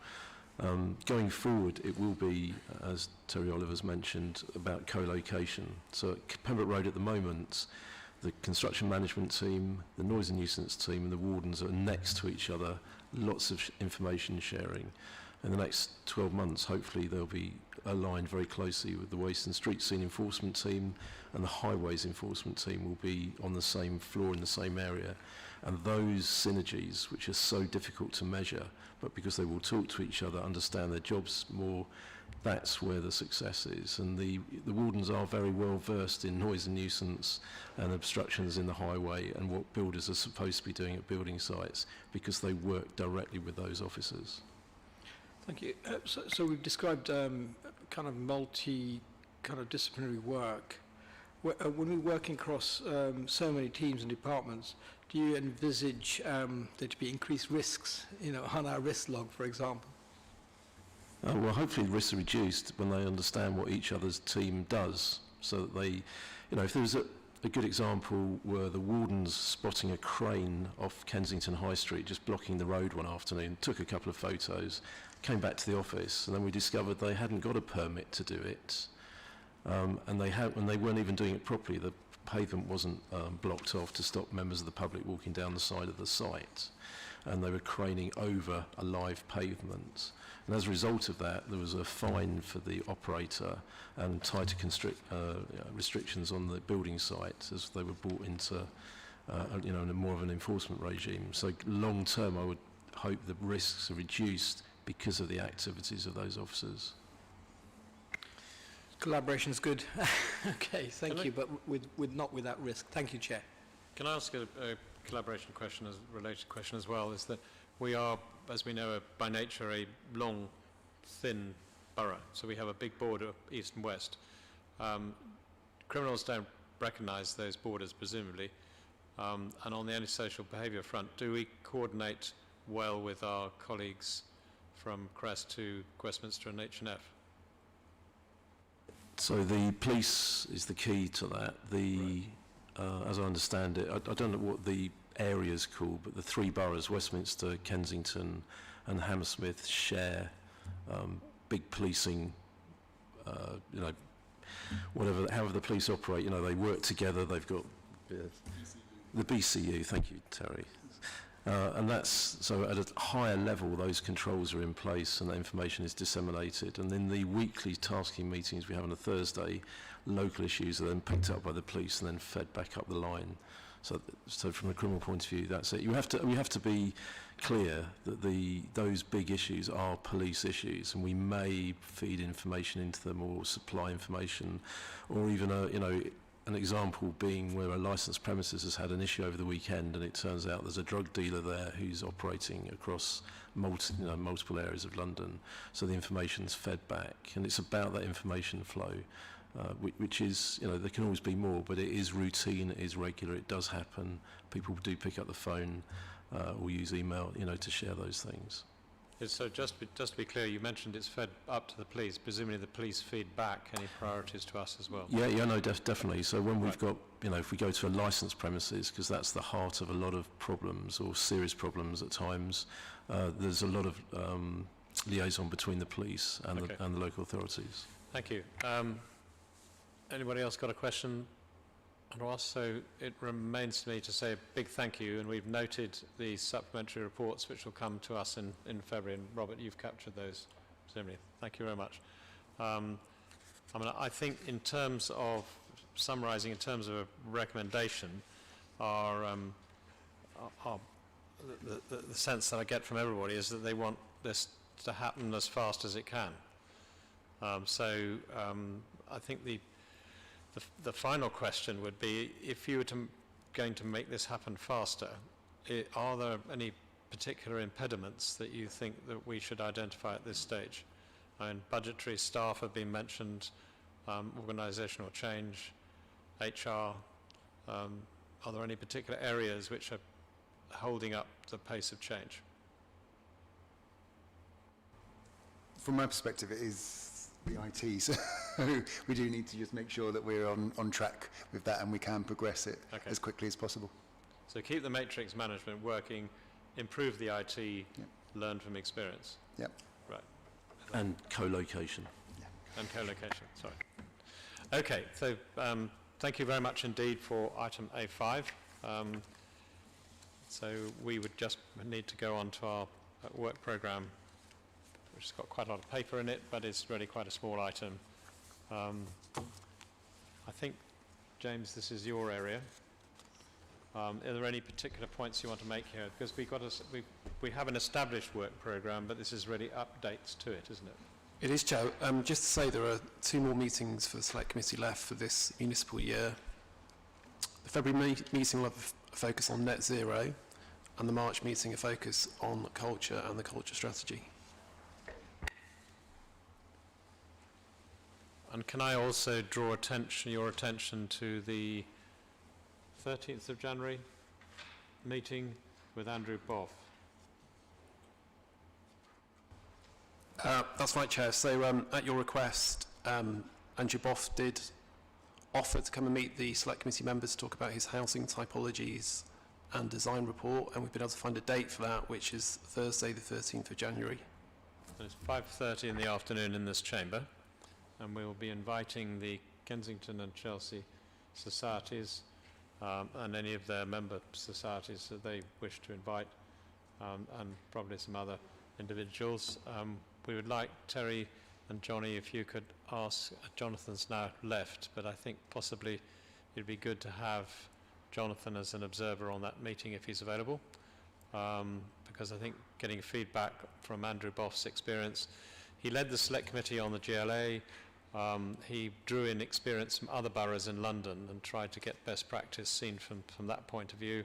Going forward, it will be, as Terry Oliver's mentioned, about co-location. So at Pembroke Road at the moment, the construction management team, the noise and nuisance team and the wardens are next to each other, lots of information sharing. In the next 12 months, hopefully they'll be aligned very closely with the waste and street scene enforcement team, and the highways enforcement team will be on the same floor in the same area. And those synergies, which are so difficult to measure, but because they will talk to each other, understand their jobs more, that's where the success is. And the wardens are very well versed in noise and nuisance and obstructions in the highway and what builders are supposed to be doing at building sites, because they work directly with those officers. Thank you. So we've described kind of disciplinary work. When we're working across so many teams and departments, do you envisage there to be increased risks, on our risk log, for example? Well, hopefully the risks are reduced when they understand what each other's team does, so that they, if there was a good example were the wardens spotting a crane off Kensington High Street just blocking the road one afternoon, took a couple of photos, came back to the office, and then we discovered they hadn't got a permit to do it, and they weren't even doing it properly. The pavement wasn't blocked off to stop members of the public walking down the side of the site, and they were craning over a live pavement. And as a result of that, there was a fine for the operator and tighter restrictions on the building site as they were brought into, more of an enforcement regime. So long term, I would hope the risks are reduced because of the activities of those officers. Collaboration is good. Okay, thank you, but not without risk. Thank you, Chair. Can I ask a collaboration question, related question as well? Is that we are, as we know, by nature a long, thin borough. So we have a big border, east and west. Criminals don't recognise those borders, presumably. And on the antisocial behaviour front, do we coordinate well with our colleagues from Crest to Westminster and H&F? So the police is the key to that. As I understand it, I don't know what the area's called, but the three boroughs, Westminster, Kensington and Hammersmith, share big policing, however the police operate, they work together. They've got the BCU, thank you, Terry. And that's, so at a higher level, those controls are in place and that information is disseminated. And in the weekly tasking meetings we have on a Thursday, local issues are then picked up by the police and then fed back up the line. So from a criminal point of view, that's it. We have to be clear that those big issues are police issues, and we may feed information into them or supply information, or even an example being where a licensed premises has had an issue over the weekend, and it turns out there's a drug dealer there who's operating across multiple areas of London. So the information's fed back, and it's about that information flow, which is, there can always be more, but it is routine, it is regular, it does happen. People do pick up the phone or use email, to share those things. So just to be clear, you mentioned it's fed up to the police. Presumably the police feed back any priorities to us as well. Yeah, no, definitely. So when we've got, if we go to a licensed premises, because that's the heart of a lot of problems or serious problems at times, there's a lot of liaison between the police and, the local authorities. Thank you. Anybody else got a question? So it remains to me to say a big thank you, and we've noted the supplementary reports which will come to us in February, and Robert, you've captured those, presumably. Thank you very much. I mean, I think in terms of summarising, in terms of a recommendation, the sense that I get from everybody is that they want this to happen as fast as it can. I think the final question would be, if you were going to make this happen faster, are there any particular impediments that you think that we should identify at this stage? And budgetary, staff have been mentioned, organisational change, HR. Are there any particular areas which are holding up the pace of change? From my perspective, it is the IT, so we do need to just make sure that we're on track with that and we can progress it as quickly as possible. So keep the matrix management working, improve the IT, learn from experience. Yep. Right. And co-location. And co-location, sorry. Okay, so thank you very much indeed for item A5. So we would just need to go on to our work programme, which has got quite a lot of paper in it, but it's really quite a small item. I think, James, this is your area. Are there any particular points you want to make here? Because we have an established work programme, but this is really updates to it, isn't it? It is, Chair. Just to say there are 2 more meetings for the Select Committee left for this municipal year. The February meeting will have a focus on net zero, and the March meeting a focus on culture and the culture strategy. And can I also draw your attention to the 13th of January meeting with Andrew Boff? That's right, Chair. So at your request, Andrew Boff did offer to come and meet the Select Committee members to talk about his housing typologies and design report, and we've been able to find a date for that, which is Thursday the 13th of January. And it's 5:30 in the afternoon in this chamber, and we will be inviting the Kensington and Chelsea societies and any of their member societies that they wish to invite, and probably some other individuals. We would like, Terry and Johnny, if you could ask, Jonathan's now left, but I think possibly it'd be good to have Jonathan as an observer on that meeting if he's available, because I think getting feedback from Andrew Boff's experience, he led the Select Committee on the GLA, he drew in experience from other boroughs in London and tried to get best practice seen from that point of view.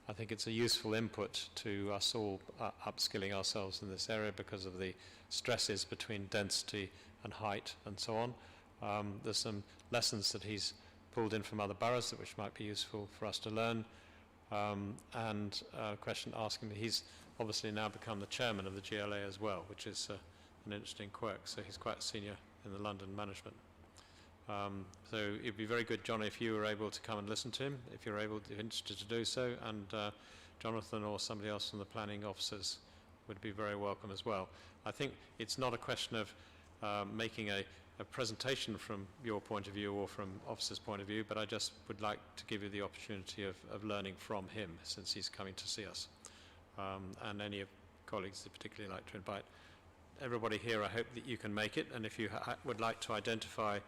I think it's a useful input to us all upskilling ourselves in this area because of the stresses between density and height and so on. There's some lessons that he's pulled in from other boroughs which might be useful for us to learn. And a question asking, he's obviously now become the chairman of the GLA as well, which is an interesting quirk. So he's quite senior in the London management. So it'd be very good, John, if you were able to come and listen to him, if you're interested to do so, and Jonathan or somebody else from the planning officers would be very welcome as well. I think it's not a question of making a presentation from your point of view or from officers' point of view, but I just would like to give you the opportunity of learning from him since he's coming to see us. And any of colleagues that particularly like to invite. Everybody here, I hope that you can make it, and if you would like to identify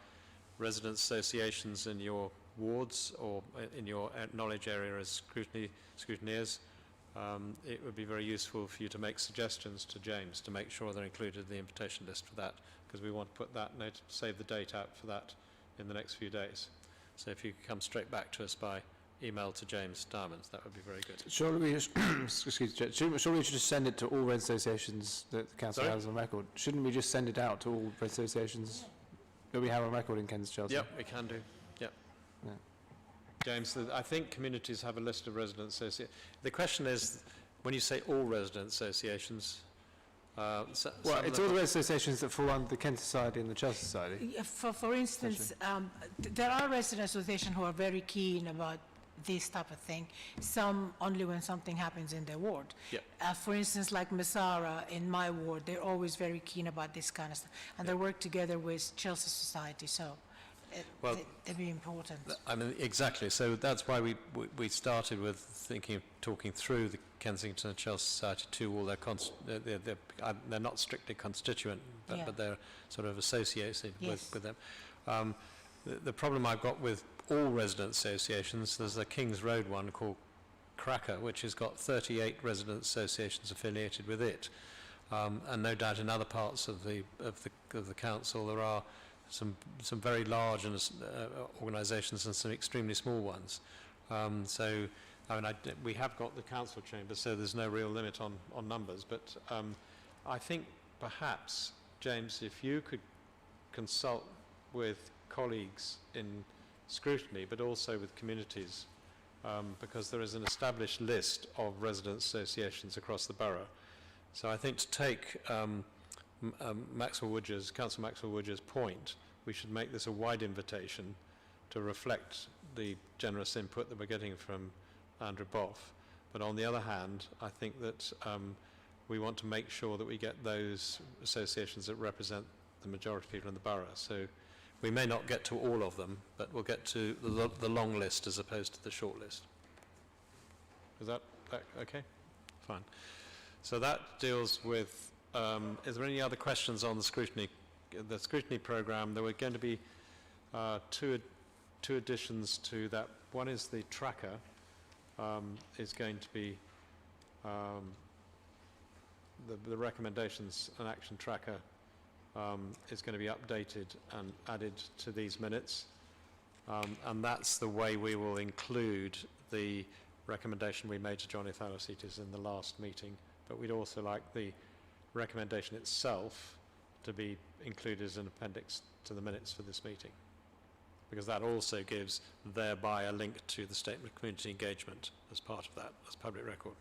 resident associations in your wards or in your knowledge area as scrutineers, it would be very useful for you to make suggestions to James to make sure they're included in the invitation list for that, because we want to put that note, save the date out for that in the next few days. So if you could come straight back to us by email to James Diamonds, that would be very good. Surely we just, excuse me, surely we should just send it to all red associations that the council has on record. Shouldn't we just send it out to all red associations that we have on record in Kensington, Chelsea? Yep, we can do. Yep. Yeah. James, I think communities have a list of resident associations. The question is, when you say all resident associations, well, it's all the red associations that fall under the Kent Society and the Chelsea Society. For instance, there are resident associations who are very keen about this type of thing, some only when something happens in their ward. Yep. For instance, like Masara in my ward, they're always very keen about this kind of stuff, and they work together with Chelsea Society, so they'd be important. I mean, exactly. So that's why we started with talking through the Kensington and Chelsea Society to all they're not strictly constituent, but they're sort of associated with them. The problem I've got with all resident associations, there's a Kings Road one called Cracker, which has got 38 resident associations affiliated with it. And no doubt in other parts of the council there are some very large organisations and some extremely small ones. So, I mean, we have got the council chamber, so there's no real limit on numbers. But I think perhaps, James, if you could consult with colleagues in scrutiny, but also with communities, because there is an established list of resident associations across the borough. So I think to take Councillor Maxwell Woodger's point, we should make this a wide invitation to reflect the generous input that we're getting from Andrew Boff. But on the other hand, I think that we want to make sure that we get those associations that represent the majority of people in the borough. So we may not get to all of them, but we'll get to the long list as opposed to the short list. Is that okay? Fine. So that deals with, is there any other questions on the scrutiny programme? There were going to be two additions to that. One is the tracker is going to be, the recommendations and action tracker is going to be updated and added to these minutes. And that's the way we will include the recommendation we made to Johnny Thalasitis in the last meeting. But we'd also like the recommendation itself to be included as an appendix to the minutes for this meeting, because that also gives thereby a link to the statement of community engagement as part of that, as public record.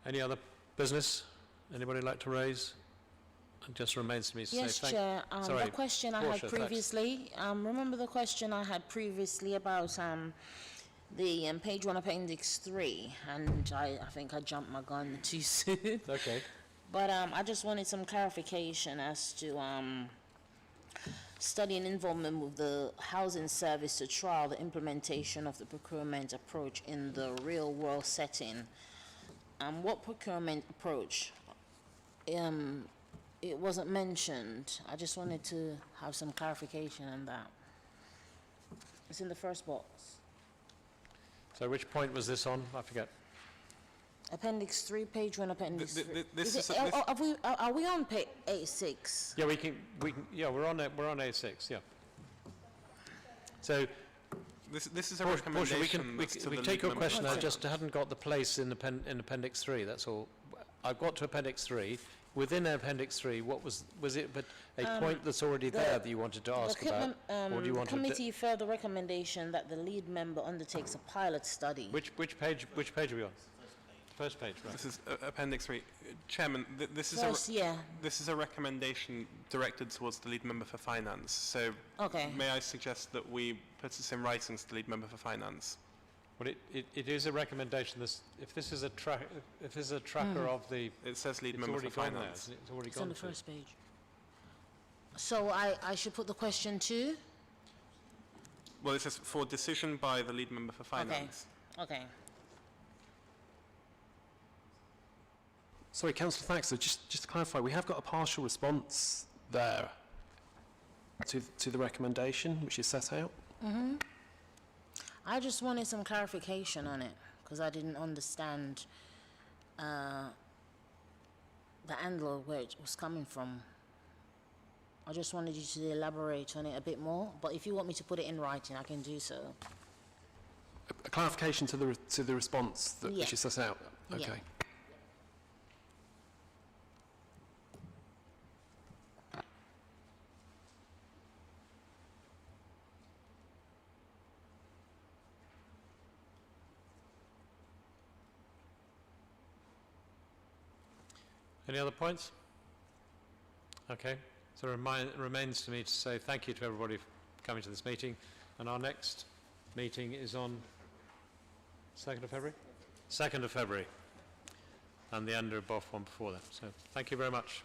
Any other business anybody like to raise? It just remains to me to Yes, say Chair. Sorry, the question I Portia, had previously, remember the question I had previously about the page 1 appendix 3, and I think I jumped my gun too soon. Okay. But I just wanted some clarification as to study and involvement with the housing service to trial the implementation of the procurement approach in the real world setting. What procurement approach? It wasn't mentioned. I just wanted to have some clarification on that. It's in the first box. So which point was this on? I forget. Appendix 3, page 1, appendix 3. This Are we on page 86? Yeah, we can. Yeah, we're on A6. Yeah. So, This is a Portia, recommendation. we to can the take your lead question. members. I just hadn't got the place in Appendix 3. That's all. I've got to Appendix 3. Within Appendix 3, what was it? But a point that's already there that you wanted to ask about, or do you want committee further recommendation that the lead member undertakes a pilot study. Which page? Which page are we on? First page, right? This is Appendix 3. Chairman, this is First, this is a recommendation directed towards the lead member for finance. So Okay. may I suggest that we put this in writing to the lead member for finance? Well, it is a recommendation. If this is a tracker of the, It says lead it's member already for gone there. finance. Isn't it? It's already It's gone. on the to. first page. So I should put the question to? Well, it says for decision by the lead member for finance. Okay. Sorry, Councillor Thaxter, just to clarify, we have got a partial response there to the recommendation which is set out. I just wanted some clarification on it, because I didn't understand the angle where it was coming from. I just wanted you to elaborate on it a bit more, but if you want me to put it in writing, I can do so. A clarification to the response that Yeah. which is set out. Yeah. Okay. Any other points? Okay. So it remains to me to say thank you to everybody for coming to this meeting. And our next meeting is on 2nd of February? 2nd of February. And the Andrew Boff one before that. So thank you very much.